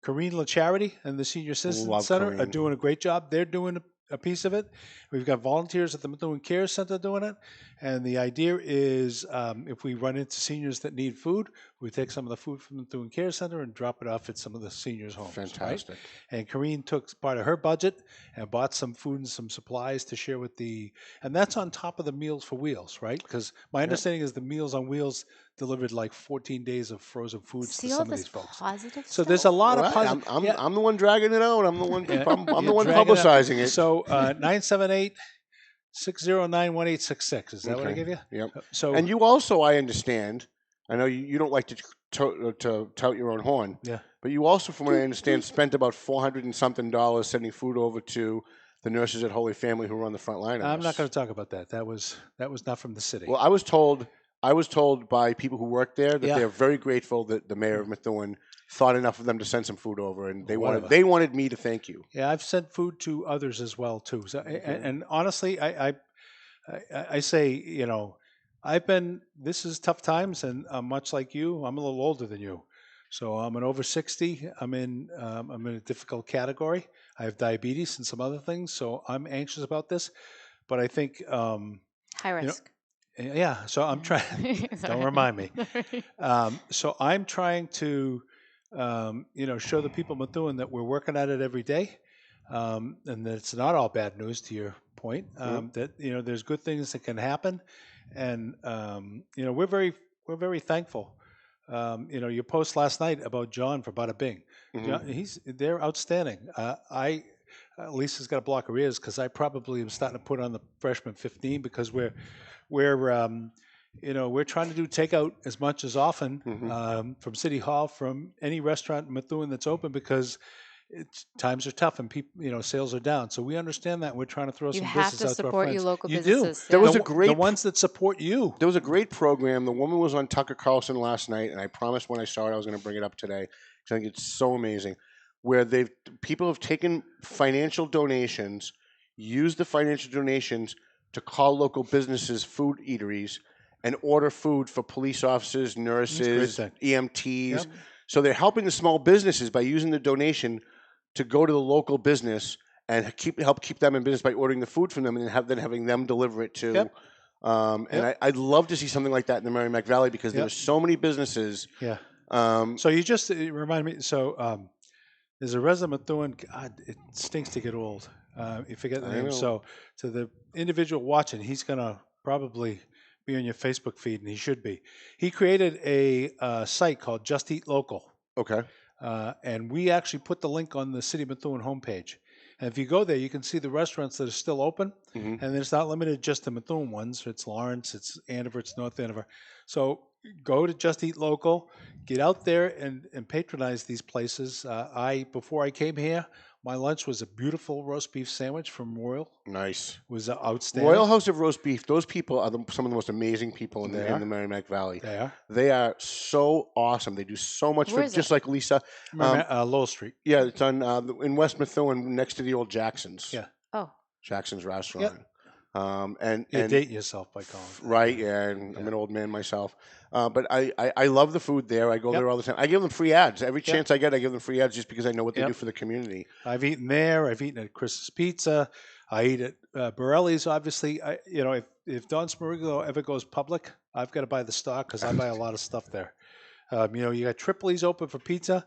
Corrine LaCharity and the Senior Citizen Love Center are Corrine. doing a great job. They're doing a piece of it. We've got volunteers at the Methuen Care Center doing it. And the idea is if we run into seniors that need food, we take some of the food from the Methuen Care Center and drop it off at some of the seniors' homes. Fantastic. Right? And Corrine took part of her budget and bought some food and some supplies to share with and that's on top of the Meals for Wheels, right? Because my understanding is the Meals on Wheels delivered like 14 days of frozen foods See to all some of this these folks. positive So stuff? there's a lot of Right. positive. I'm the one dragging it out. I'm the one. I'm the one You're dragging publicizing it. So 978-609-1866. Is that what I Okay. give you? Yep. So And you also, I understand. I know you don't like to tout your own horn. Yeah. But you also, from what I understand, spent about $400 and something sending food over to the nurses at Holy Family who are on the front line of I'm this. not going to talk about that. That was not from the city. Well, I was told by people who work there that Yeah. they're very grateful that the mayor of Methuen thought enough of them to send some food over, and they Whatever. wanted me to thank you. Yeah, I've sent food to others as well too. So, and honestly, I say, this is tough times, and much like you, I'm a little older than you. So I'm an over 60. I'm in a difficult category. I have diabetes and some other things, so I'm anxious about this. But I think, High risk. yeah. So I'm trying. Don't remind me. So I'm trying to, show the people of Methuen that we're working at it every day, and that it's not all bad news. To your point, that there's good things that can happen, and we're very thankful. Your post last night about John for Bada Bing, Mhm. John, they're outstanding. Lisa's got to block her ears because I probably am starting to put on the freshman 15 because we're we're trying to do takeout as much as often from City Hall, from any restaurant in Methuen that's open because times are tough and people, sales are down. So we understand that. And we're trying to throw You some have business to out to our support friends. your local You businesses. do. There was the, a great the ones that support you. There was a great program. The woman was on Tucker Carlson last night, and I promised when I saw it I was going to bring it up today because I think it's so amazing. Where people have taken financial donations, used the financial donations to call local businesses, food eateries, and order food for police officers, nurses, EMTs. Yep. So they're helping the small businesses by using the donation to go to the local business and help keep them in business by ordering the food from them and having them deliver it to. Yep. And I'd love to see something like that in the Merrimack Valley because there are so many businesses. Yeah. So it reminded me. So there's a resident doing. God, it stinks to get old. You forget the name. So to the individual watching, he's gonna probably be on your Facebook feed, and he should be. He created a site called Just Eat Local. Okay. And we actually put the link on the City of Methuen homepage. And if you go there, you can see the restaurants that are still open. And it's not limited just to Methuen ones. It's Lawrence, it's Andover, it's North Andover. So go to Just Eat Local, get out there and patronize these places. Before I came here, my lunch was a beautiful roast beef sandwich from Royal. Nice. It was outstanding. Royal House of Roast Beef. Those people are some of the most amazing people in the Merrimack Valley. They are. They are so awesome. They do so much Where for is just it? like Lisa. Lowell Street. Yeah, it's on in West Methuen next to the old Jackson's. Yeah. Oh. Jackson's restaurant. Yep. And date yourself by calling. Right, yeah, and I'm an old man myself. But I love the food there. I go there all the time. I give them free ads. Every chance I get, I give them free ads just because I know what they do for the community. I've eaten there. I've eaten at Chris's Pizza. I eat at Borelli's, obviously. If Don Smoriglo ever goes public, I've got to buy the stock because I buy a lot of stuff there. You got Tripoli's open for pizza.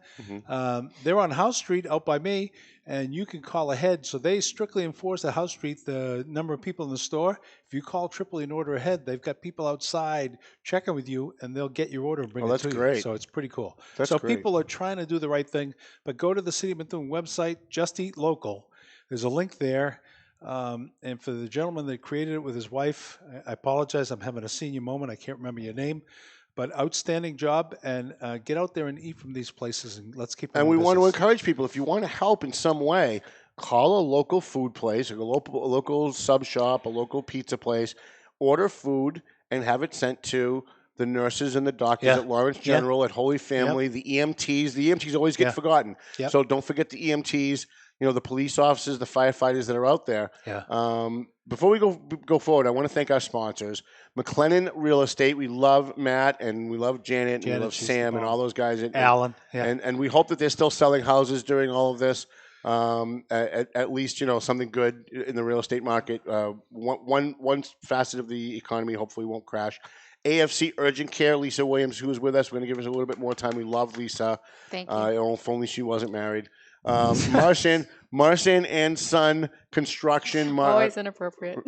They're on House Street out by me, and you can call ahead. So they strictly enforce at House Street the number of people in the store. If you call Tripoli and order ahead, they've got people outside checking with you, and they'll get your order and bring it to that's great. you. So it's pretty cool. That's so great. people are trying to do the right thing, but go to the City of Methuen website, Just Eat Local. There's a link there. And for the gentleman that created it with his wife, I apologize. I'm having a senior moment. I can't remember your name. But outstanding job, and get out there and eat from these places, and let's keep. And we want to encourage people. If you want to help in some way, call a local food place, or a local sub shop, a local pizza place, order food, and have it sent to the nurses and the doctors at Lawrence General, at Holy Family, the EMTs. The EMTs always get forgotten, so don't forget the EMTs. The police officers, the firefighters that are out there. Before we go forward, I want to thank our sponsors. McLennan Real Estate. We love Matt and we love Janet and we love Sam and all those guys. Alan. And we hope that they're still selling houses during all of this. At least, something good in the real estate market. One facet of the economy hopefully won't crash. AFC Urgent Care, Lisa Williams, who is with us. We're going to give us a little bit more time. We love Lisa. Thank you. If only she wasn't married. Marsan and Son Construction. Always inappropriate.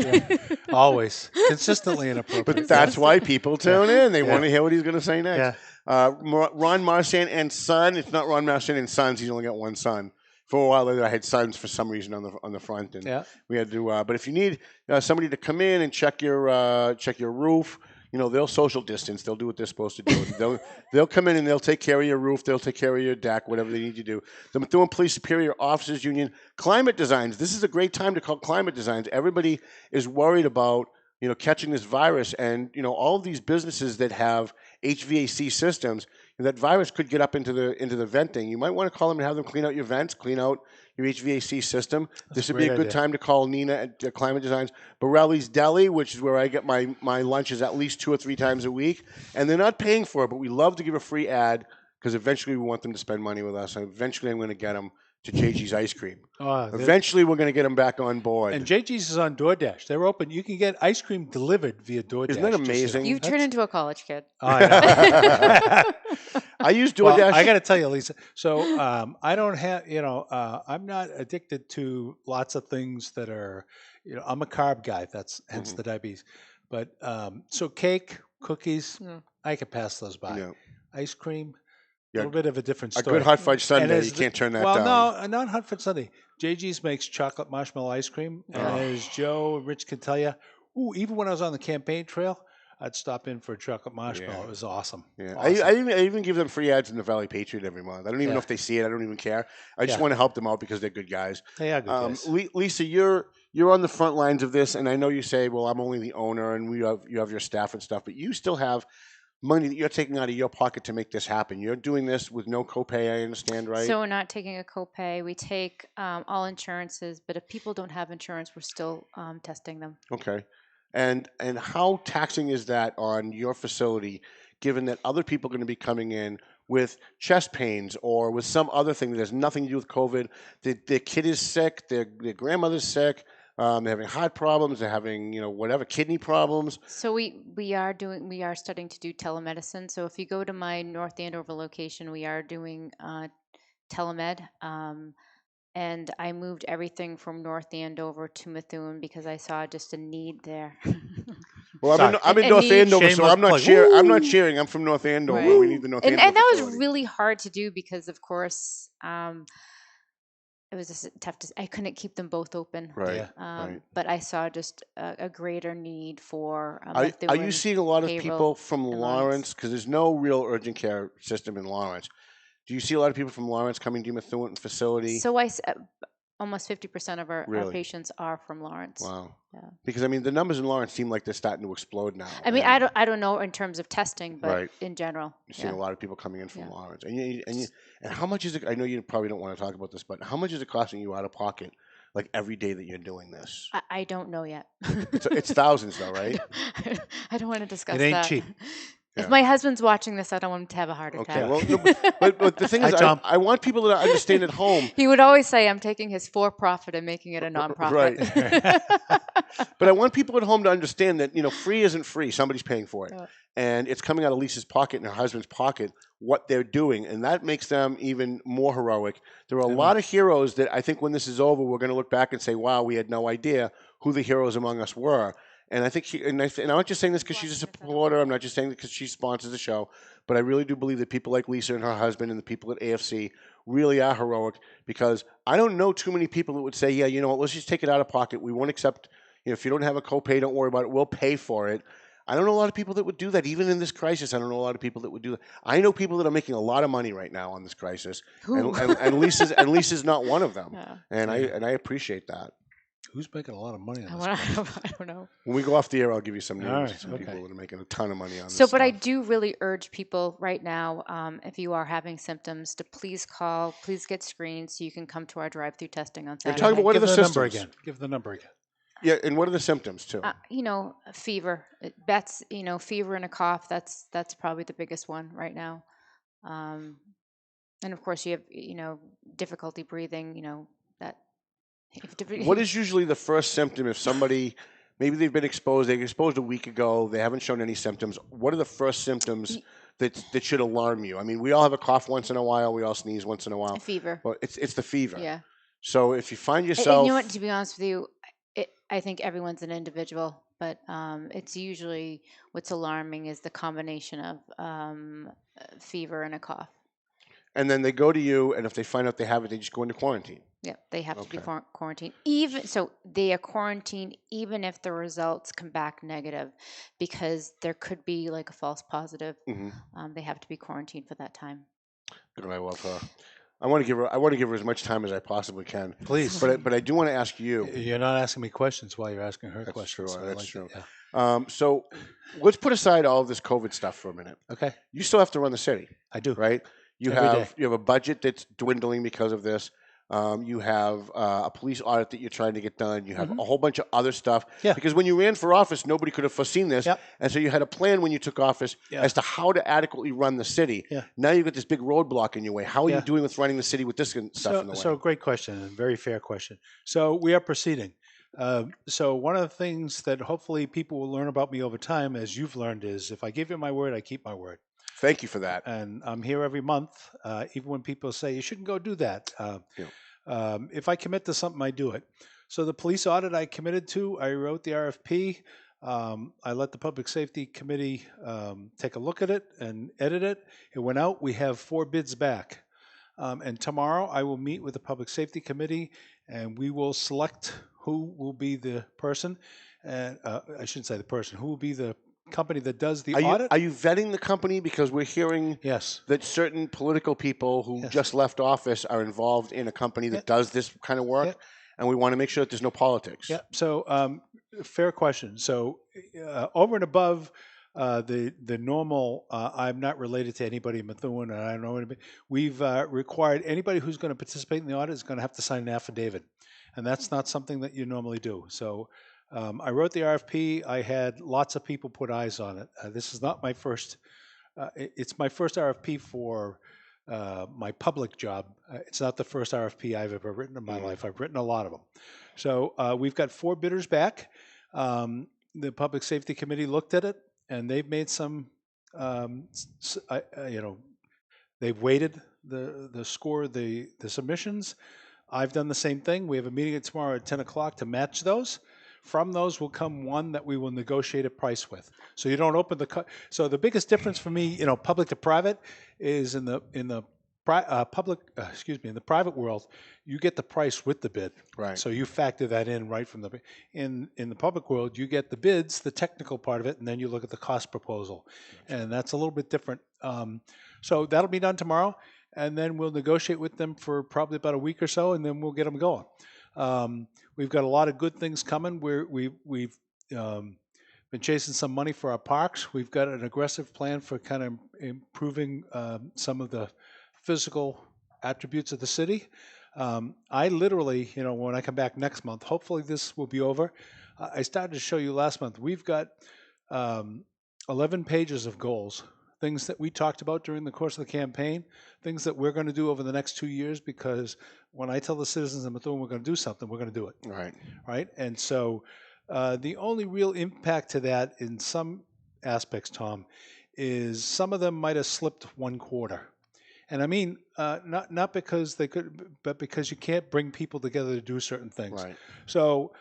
Always. Consistently inappropriate. But that's why people tune in. They want to hear what he's going to say next. Ron Marsan and Son. It's not Ron Marsan and Sons. He's only got one son. For a while later, I had Sons for some reason on the front, and we had to. But if you need somebody to come in and check your roof. They'll social distance. They'll do what they're supposed to do. They'll come in and they'll take care of your roof. They'll take care of your deck, whatever they need to do. The Methuen Police Superior Officers Union, Climate Designs. This is a great time to call Climate Designs. Everybody is worried about catching this virus, and all of these businesses that have HVAC systems, that virus could get up into the venting. You might want to call them and have them clean out your vents, clean out your HVAC system. This would be a good time to call Nina at Climate Designs. Borelli's Deli, which is where I get my lunches at least 2 or 3 times a week. And they're not paying for it, but we love to give a free ad because eventually we want them to spend money with us. And eventually I'm going to get them to JG's Ice Cream. Eventually we're going to get them back on board. And JG's is on DoorDash. They're open. You can get ice cream delivered via DoorDash. Isn't that amazing? You turn into a college kid. I know. I use DoorDash. Well, I got to tell you, Lisa. So I don't have, I'm not addicted to lots of things that are, I'm a carb guy. That's hence the diabetes. But so cake, cookies, I can pass those by. Ice cream, Yeah, little bit of a different a story. good hot fudge And sundae, as you can't turn that well, down. no, not hot fudge sundae. JG's makes chocolate marshmallow ice cream, and as Joe and Rich can tell you, even when I was on the campaign trail, I'd stop in for a chocolate marshmallow. Yeah. It was awesome. Yeah, Awesome. I even give them free ads in the Valley Patriot every month. I don't even know if they see it. I don't even care. I just want to help them out because they're good guys. They are good guys. Lisa, you're on the front lines of this, and I know you say, "Well, I'm only the owner, and you have your staff and stuff," but you still have money that you're taking out of your pocket to make this happen. You're doing this with no copay, I understand, right? So we're not taking a copay. We take all insurances, but if people don't have insurance, we're still testing them. Okay. And how taxing is that on your facility, given that other people are going to be coming in with chest pains or with some other thing that has nothing to do with COVID? Their kid is sick, their grandmother's sick, they're having heart problems, they're having whatever kidney problems. So we are starting to do telemedicine. So if you go to my North Andover location, we are doing telemed. And I moved everything from North Andover to Methuen because I saw just a need there. Well, I'm in North Andover, so I'm not cheering. I'm not cheering. I'm from North Andover. Right. We need the North Andover. And that facility. was really hard to do because, of course, it was just tough I couldn't keep them both open. Right. Right. But I saw just a greater need for. Are you seeing a lot of people from Lawrence? Because there's no real urgent care system in Lawrence. Do you see a lot of people from Lawrence coming to your Methuen facility? So almost 50% of our patients are from Lawrence. Wow. Yeah. Because the numbers in Lawrence seem like they're starting to explode now. I mean, I don't know in terms of testing, but in general, you're seeing a lot of people coming in from Lawrence. And how much is it? I know you probably don't want to talk about this, but how much is it costing you out of pocket, like every day that you're doing this? I don't know yet. It's thousands, though, right? I don't want to discuss it ain't that. cheap. If my husband's watching this, I don't want him to have a heart attack. Okay, well, no, but the thing is, I want people to understand at home. He would always say, I'm taking his for-profit and making it a nonprofit. Right. But I want people at home to understand that, free isn't free. Somebody's paying for it. Yeah. And it's coming out of Lisa's pocket and her husband's pocket, what they're doing. And that makes them even more heroic. There are a lot of heroes that I think when this is over, we're going to look back and say, wow, we had no idea who the heroes among us were. And I think and I'm not just saying this because she's a supporter. I'm not just saying this because she sponsors the show. But I really do believe that people like Lisa and her husband and the people at AFC really are heroic, because I don't know too many people that would say, yeah, you know what, let's just take it out of pocket. We won't accept, if you don't have a copay, don't worry about it. We'll pay for it. I don't know a lot of people that would do that. Even in this crisis, I don't know a lot of people that would do that. I know people that are making a lot of money right now on this crisis. And Lisa's not one of them. Yeah. And I appreciate that. Who's making a lot of money on this? I don't know. When we go off the air, I'll give you some names. Right, some people that are making a ton of money on this. So, but I do really urge people right now, if you are having symptoms, to please call, please get screened so you can come to our drive-through testing on Saturday. And talk about what are the symptoms again? Give the number again. Yeah, and what are the symptoms too? Fever. That's fever and a cough. That's probably the biggest one right now. And of course, you have difficulty breathing. That. What is usually the first symptom if somebody, maybe they've been exposed, they were exposed a week ago, they haven't shown any symptoms? What are the first symptoms that should alarm you? I mean, we all have a cough once in a while, we all sneeze once in a while. A fever. But it's the fever. Yeah. So if you find yourself, you know what? To be honest with you, I think everyone's an individual, but it's usually what's alarming is the combination of fever and a cough. And then they go to you, and if they find out they have it, they just go into quarantine. Yeah, they have to be quarantined. They are quarantined even if the results come back negative, because there could be like a false positive. Mm-hmm. They have to be quarantined for that time. And I love her. I want to give her as much time as I possibly can. Please. But I do want to ask you. You're not asking me questions while you're asking her questions. True. So that's true. Yeah. So let's put aside all of this COVID stuff for a minute. Okay. You still have to run the city. I do. Right? You have a budget that's dwindling because of this. You have a police audit that you're trying to get done. You have a whole bunch of other stuff. Yeah. Because when you ran for office, nobody could have foreseen this. Yep. And so you had a plan when you took office as to how to adequately run the city. Yeah. Now you've got this big roadblock in your way. How are you doing with running the city with this stuff in the way? So great question, and very fair question. So we are proceeding. So one of the things that hopefully people will learn about me over time, as you've learned, is if I give you my word, I keep my word. Thank you for that. And I'm here every month, even when people say, you shouldn't go do that. If I commit to something, I do it. So the police audit I committed to, I wrote the RFP. I let the Public Safety Committee take a look at it and edit it. It went out. We have 4 bids back. And tomorrow I will meet with the Public Safety Committee, and we will select who will be the person. And I shouldn't say the person. Who will be the company that does the audit? Are you vetting the company? Because we're hearing Yes. that certain political people who Yes. just left office are involved in a company that does this kind of work, and we want to make sure that there's no politics. Yeah. So, fair question. So, over and above the normal, I'm not related to anybody in Methuen, and I don't know anybody. We've required anybody who's going to participate in the audit is going to have to sign an affidavit, and that's not something that you normally do. So, I wrote the RFP. I had lots of people put eyes on it. This is not my first. It's my first RFP for my public job. It's not the first RFP I've ever written in my life. I've written a lot of them. So we've got 4 bidders back. The Public Safety Committee looked at it, and they've made some. They've weighted the score, the submissions. I've done the same thing. We have a meeting tomorrow at 10 o'clock to match those. From those will come one that we will negotiate a price with. So you don't open the. So the biggest difference for me, public to private, is in the private world, you get the price with the bid. Right. So you factor that in right from the. In the public world, you get the bids, the technical part of it, and then you look at the cost proposal, and that's a little bit different. So that'll be done tomorrow, and then we'll negotiate with them for probably about a week or so, and then we'll get them going. We've got a lot of good things coming. We've been chasing some money for our parks. We've got an aggressive plan for kind of improving some of the physical attributes of the city. I literally, when I come back next month, hopefully this will be over. I started to show you last month. We've got 11 pages of goals, things that we talked about during the course of the campaign, things that we're going to do over the next 2 years, because when I tell the citizens of Methuen we're going to do something, we're going to do it. Right. Right? And so the only real impact to that in some aspects, Tom, is some of them might have slipped 1 quarter. And I mean, not because they could, but because you can't bring people together to do certain things. Right. So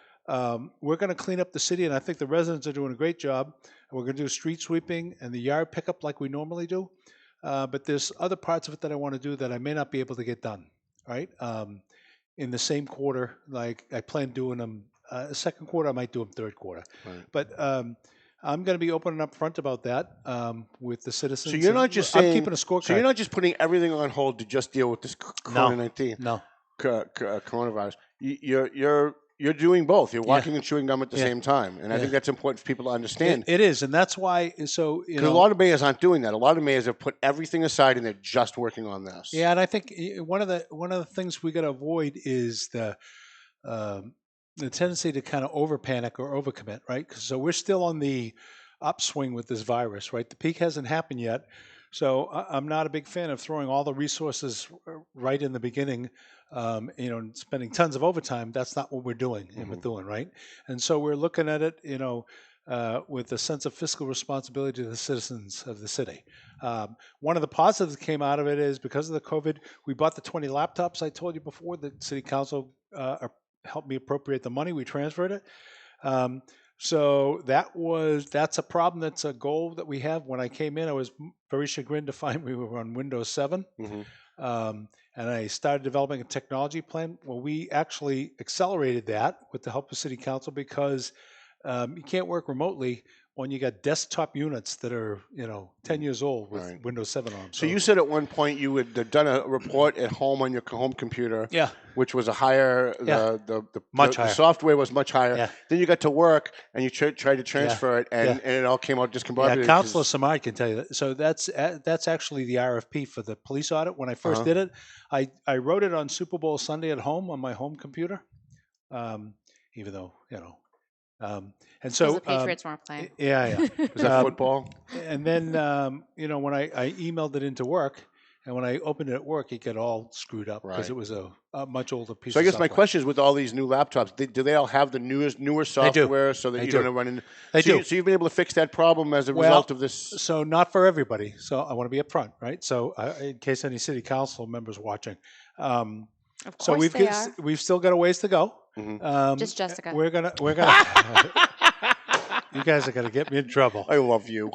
we're going to clean up the city, and I think the residents are doing a great job. We're going to do street sweeping and the yard pickup like we normally do. But there's other parts of it that I want to do that I may not be able to get done, right? In the same quarter, like I plan doing them second quarter, I might do them third quarter. Right. But I'm going to be open and upfront about that with the citizens. So you're not just saying, I'm keeping a scorecard. So you're not just putting everything on hold to just deal with this COVID-19. No. Coronavirus. You're doing both. You're walking and chewing gum at the same time, and I think that's important for people to understand. It is, and that's why. So because a lot of mayors aren't doing that. A lot of mayors have put everything aside and they're just working on this. Yeah, and I think one of the things we got to avoid is the tendency to kind of over panic or overcommit, right? So we're still on the upswing with this virus, right? The peak hasn't happened yet. So I'm not a big fan of throwing all the resources right in the beginning, and spending tons of overtime. That's not what we're doing in Methuen, right? And so we're looking at it, with a sense of fiscal responsibility to the citizens of the city. One of the positives that came out of it is because of the COVID, we bought the 20 laptops I told you before. The city council helped me appropriate the money. We transferred it. So that's a problem. That's a goal that we have. When I came in, I was very chagrined to find we were on Windows 7. And I started developing a technology plan. Well, we actually accelerated that with the help of City Council because you can't work remotely when you got desktop units that are 10 years old with Windows 7 on them. So you said at one point you had done a report at home on your home computer, which was a higher, much higher. The software was much higher. Yeah. Then you got to work and you tried to transfer it, and it all came out discombobulated. Yeah, Councilor Samard can tell you that. So that's actually the RFP for the police audit. When I first did it, I wrote it on Super Bowl Sunday at home on my home computer, even though and so the Patriots weren't playing. Yeah. Was that football? And then when I emailed it into work, and when I opened it at work, it got all screwed up because it was a much older piece. So I of guess software. my question is, with all these new laptops, do they all have the newer software so that you don't run into? They do. So you've been able to fix that problem as a result of this. So not for everybody. So I want to be upfront, right? So in case any city council members watching. Of course they are. We've still got a ways to go. Just Jessica. We're gonna You guys are going to get me in trouble. I love you.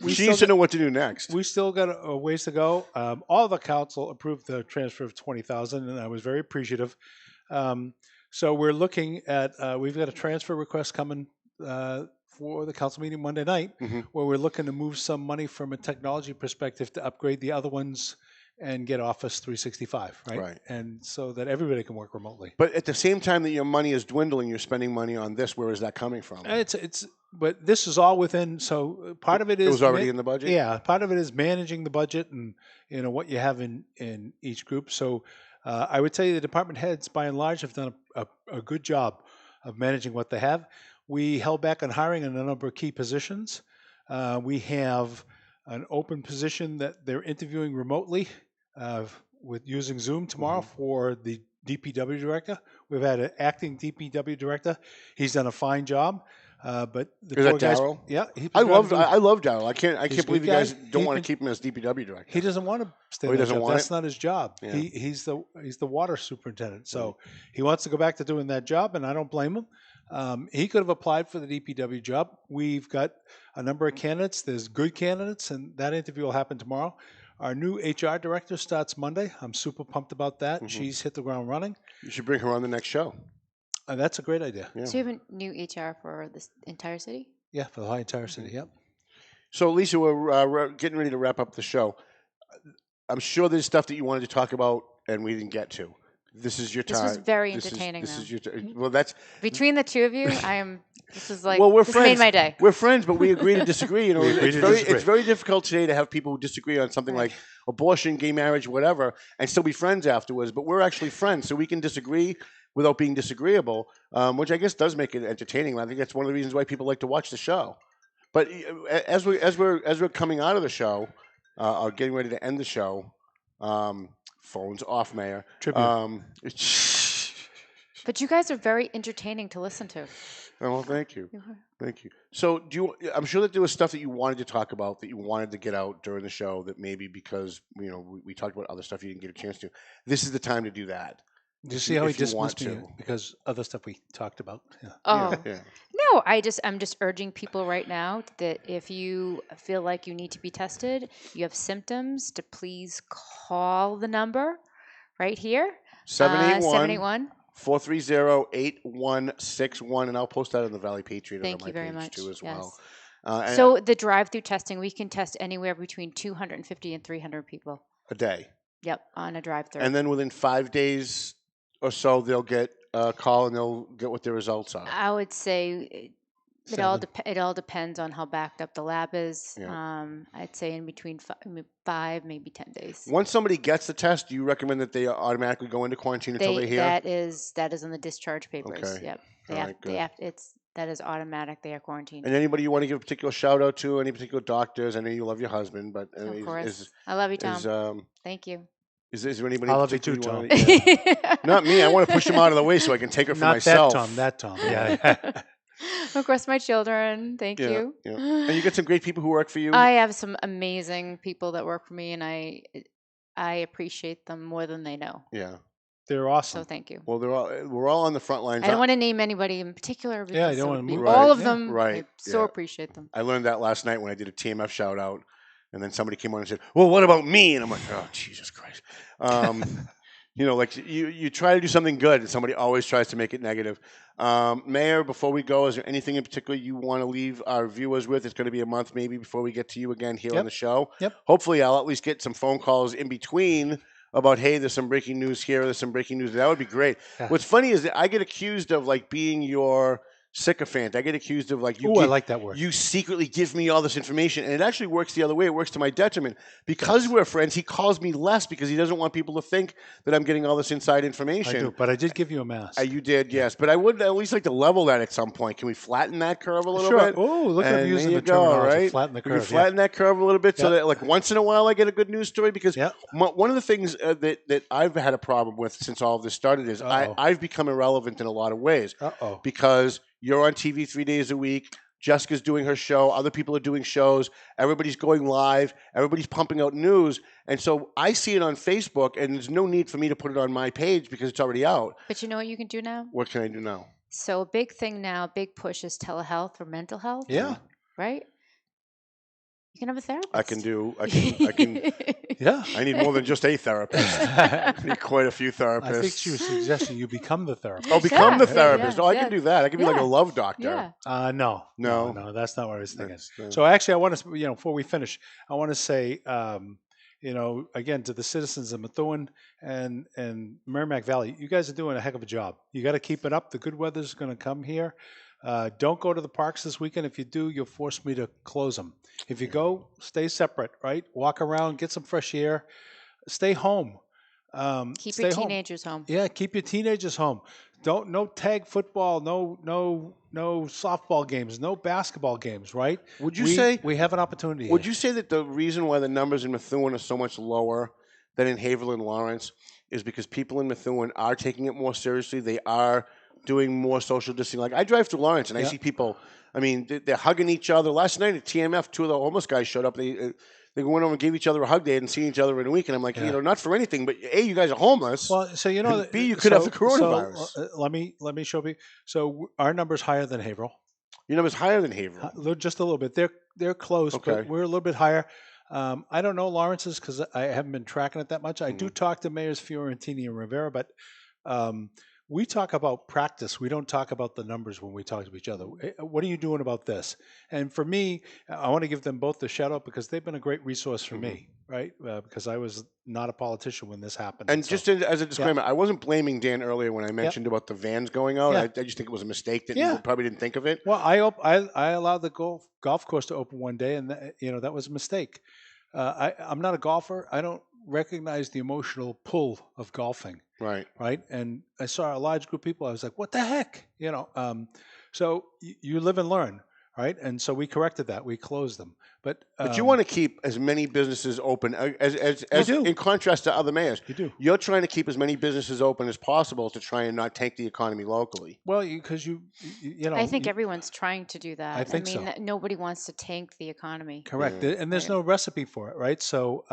We She needs to know what to do next. We still got a ways to go. All the council approved the transfer of $20,000, and I was very appreciative. So we're looking at we've got a transfer request coming for the council meeting Monday night, where we're looking to move some money from a technology perspective to upgrade the other ones and get Office 365, right? And so that everybody can work remotely. But at the same time that your money is dwindling, you're spending money on this. Where is that coming from? But this is all within. So part of it is it was already in the budget. Yeah, part of it is managing the budget and what you have in each group. So I would tell you the department heads, by and large, have done a good job of managing what they have. We held back on hiring in a number of key positions. We have an open position that they're interviewing remotely with using Zoom tomorrow for the DPW director. We've had an acting DPW director. He's done a fine job. But the is that guys, Darryl? Yeah, I love Darryl. I can't believe you guys don't want to keep him as DPW director. He doesn't want to stay. That's not his job. Yeah. He's the water superintendent. So he wants to go back to doing that job, and I don't blame him. He could have applied for the DPW job. We've got a number of candidates. There's good candidates, and that interview will happen tomorrow. Our new HR director starts Monday. I'm super pumped about that. She's hit the ground running. You should bring her on the next show. That's a great idea. Yeah. So you have a new HR for this entire city? Yeah, for the whole entire city, yep. So, Lisa, we're getting ready to wrap up the show. I'm sure there's stuff that you wanted to talk about and we didn't get to. This is your time. This was very entertaining. This is your well, that's between the two of you. This is like we're this friends. Made my day. We're friends, but we agree to disagree. It's very difficult today to have people who disagree on something like abortion, gay marriage, whatever, and still be friends afterwards. But we're actually friends, so we can disagree without being disagreeable, which I guess does make it entertaining. I think that's one of the reasons why people like to watch the show. But as we're coming out of the show, or getting ready to end the show, phones off, Mayor. But you guys are very entertaining to listen to. Oh, well, thank you. Thank you. So I'm sure that there was stuff that you wanted to talk about, that you wanted to get out during the show, that maybe because we talked about other stuff you didn't get a chance to. This is the time to do that. Do you see how he dismissed me because other stuff we talked about? Yeah. Oh, no, I'm just urging people right now that if you feel like you need to be tested, you have symptoms, to please call the number right here. 781 430-8161, and I'll post that on the Valley Patriot on my page too as well. So the drive-through testing, we can test anywhere between 250 and 300 people a day. Yep, on a drive-through. And then within 5 days or so, they'll get a call and they'll get what their results are. I would say it all depends on how backed up the lab is. Yeah. I'd say in between 5, maybe 10 days. Once somebody gets the test, do you recommend that they automatically go into quarantine until they hear? That is in the discharge papers. Okay. Yep. That is automatic. They are quarantined. And anybody you want to give a particular shout out to? Any particular doctors? I know you love your husband, but of course, I love you, Tom. Thank you. Is there anybody? I love you too, Tom. Not me. I want to push him out of the way so I can take her for myself. That Tom. Yeah. Of course, my children. Thank you. Yeah. And you get some great people who work for you. I have some amazing people that work for me, and I appreciate them more than they know. Yeah. They're awesome. So thank you. Well, we're all on the front lines. I don't want to name anybody in particular. Yeah, I don't want to name all of them. Right. I so appreciate them. I learned that last night when I did a TMF shout out, and then somebody came on and said, "Well, what about me?" And I'm like, "Oh, Jesus Christ!" Like you try to do something good, and somebody always tries to make it negative. Mayor, before we go, is there anything in particular you want to leave our viewers with? It's going to be a month maybe before we get to you again here on the show. Yep. Hopefully, I'll at least get some phone calls in between about, hey, there's some breaking news here, there's some breaking news. That would be great. Yeah. What's funny is that I get accused of being your sycophant. I get accused of I like that word. You secretly give me all this information, and it actually works the other way. It works to my detriment. Because we're friends, he calls me less because he doesn't want people to think that I'm getting all this inside information. I do, but I did give you a mask. You did, yes. But I would at least like to level that at some point. Can we flatten that curve a little bit? Oh, look at using the terminology, flatten the curve. Can we flatten that curve a little bit so that once in a while I get a good news story? Because one of the things that I've had a problem with since all of this started is I've become irrelevant in a lot of ways. Because you're on TV 3 days a week. Jessica's doing her show. Other people are doing shows. Everybody's going live. Everybody's pumping out news. And so I see it on Facebook, and there's no need for me to put it on my page because it's already out. But you know what you can do now? What can I do now? So a big thing now, big push is telehealth or mental health. Yeah. Right? You can have a therapist. I can. Yeah. I need more than just a therapist. I need quite a few therapists. I think she was suggesting you become the therapist. Oh, become the Yeah, therapist. yeah, I yeah. can do that. I can be like a love doctor. Yeah. No, No. that's not what I was thinking. That's, So actually, I want to, before we finish, I want to say, again, to the citizens of Methuen and Merrimack Valley, you guys are doing a heck of a job. You got to keep it up. The good weather's going to come here. Don't go to the parks this weekend. If you do, you'll force me to close them. If you go, stay separate, right? Walk around, get some fresh air. Stay home. Keep Stay your home. teenagers home. Yeah, keep your teenagers home. No tag football, no softball games, no basketball games, right? Would you say we have an opportunity? Would you say that the reason why the numbers in Methuen are so much lower than in Haverhill and Lawrence is because people in Methuen are taking it more seriously? They are doing more social distancing. Like I drive through Lawrence and I see people. I mean, they're hugging each other. Last night at TMF, 2 of the homeless guys showed up. They went over and gave each other a hug. They hadn't seen each other in a week, and I'm like, not for anything, but A, you guys are homeless. Well, so and B, you could have the coronavirus. So, let me show you. So our number's higher than Haverhill. Your number's higher than Haverhill. Just a little bit. They're close, but we're a little bit higher. I don't know Lawrence's because I haven't been tracking it that much. I do talk to Mayors Fiorentini and Rivera, but we talk about practice. We don't talk about the numbers when we talk to each other. What are you doing about this? And for me, I want to give them both the shout out because they've been a great resource for me, right? Because I was not a politician when this happened. And just as a disclaimer, I wasn't blaming Dan earlier when I mentioned about the vans going out. I just think it was a mistake that you probably didn't think of it. Well, I allowed the golf course to open one day, and that was a mistake. I'm not a golfer. I don't recognize the emotional pull of golfing. Right. And I saw a large group of people. I was like, what the heck? So you live and learn. Right. And so we corrected that. We closed them. But you want to keep as many businesses open as in contrast to other mayors. You do. You're trying to keep as many businesses open as possible to try and not tank the economy locally. Well, because I think everyone's trying to do that. I think so. Nobody wants to tank the economy. Correct. And there's no recipe for it, right? So,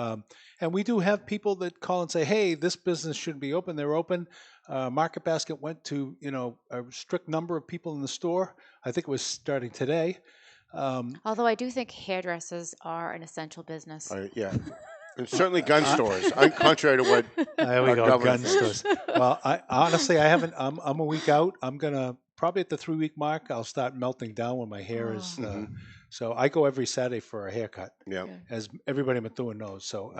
and we do have people that call and say, hey, this business should be open. They're open. Market Basket went to, a strict number of people in the store. I think it was starting today. Although I do think hairdressers are an essential business. And certainly gun stores, contrary to what there we go, gun stores. Well, I honestly, I haven't. I'm a week out. I'm gonna probably at the 3-week mark. I'll start melting down when my hair is. So I go every Saturday for a haircut. Yeah, as everybody in Methuen knows. So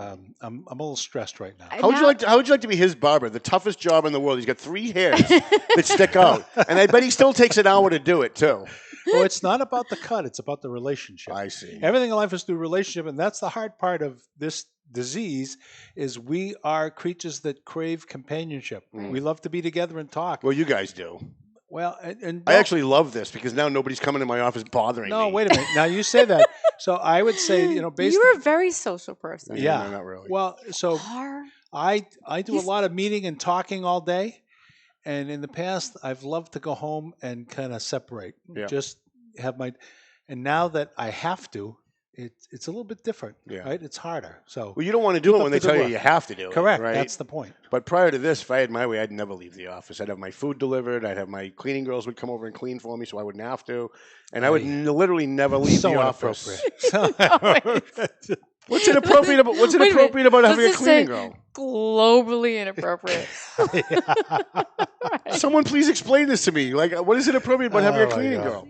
I'm a little stressed right now. How would you like to be his barber? The toughest job in the world. He's got 3 hairs that stick out, and I bet he still takes an hour to do it too. Well, it's not about the cut; it's about the relationship. I see. Everything in life is through relationship, and that's the hard part of this disease. Is we are creatures that crave companionship. We love to be together and talk. Well, you guys do. Well, and I actually love this because now nobody's coming in my office bothering me. No, wait a minute. Now you say that. So I would say, you're a very social person. Yeah, no, not really. Well, so I do a lot of meeting and talking all day, and in the past I've loved to go home and kind of separate, just have my. And now that I have to, it's a little bit different, right? It's harder. So you don't want to do it when they tell you have to do it. Correct. Right? That's the point. But prior to this, if I had my way, I'd never leave the office. I'd have my food delivered. I'd have my cleaning girls would come over and clean for me, so I wouldn't have to. And I would literally never leave the office. What's inappropriate about having a cleaning girl? Globally inappropriate. Someone please explain this to me. Like, what is inappropriate about having a cleaning girl?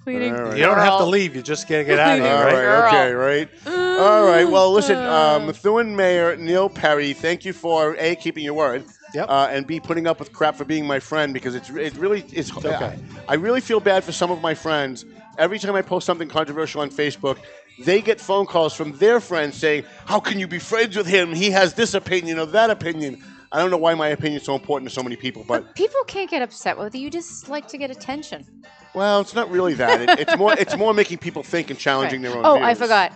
Cleaning right. You don't have to leave. You just gotta get out of here, right? Okay, right. All right. Well, listen, Methuen Mayor Neil Perry, thank you for A, keeping your word, and B, putting up with crap for being my friend because it's okay. I really feel bad for some of my friends. Every time I post something controversial on Facebook, they get phone calls from their friends saying, "How can you be friends with him? He has this opinion or that opinion." I don't know why my opinion is so important to so many people, but people can't get upset with you. You just like to get attention. Well, it's not really that. It's more making people think and challenging their own views. Oh, I forgot.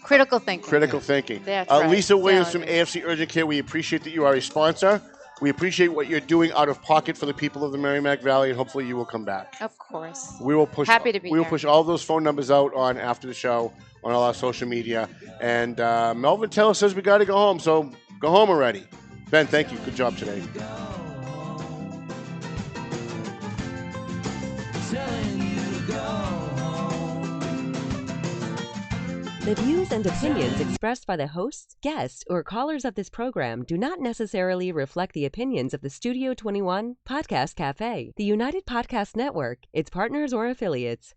Critical thinking. Critical thinking. That's right. Lisa Williams from AFC Urgent Care, we appreciate that you are a sponsor. We appreciate what you're doing out of pocket for the people of the Merrimack Valley, and hopefully you will come back. Of course. We will push. Happy to be We will here. push all those phone numbers out on after the show on all our social media. And Melvin Taylor says we got to go home, so go home already. Ben, thank you. Good job today. The views and opinions expressed by the hosts, guests, or callers of this program do not necessarily reflect the opinions of the Studio 21 Podcast Cafe, the United Podcast Network, its partners, or affiliates.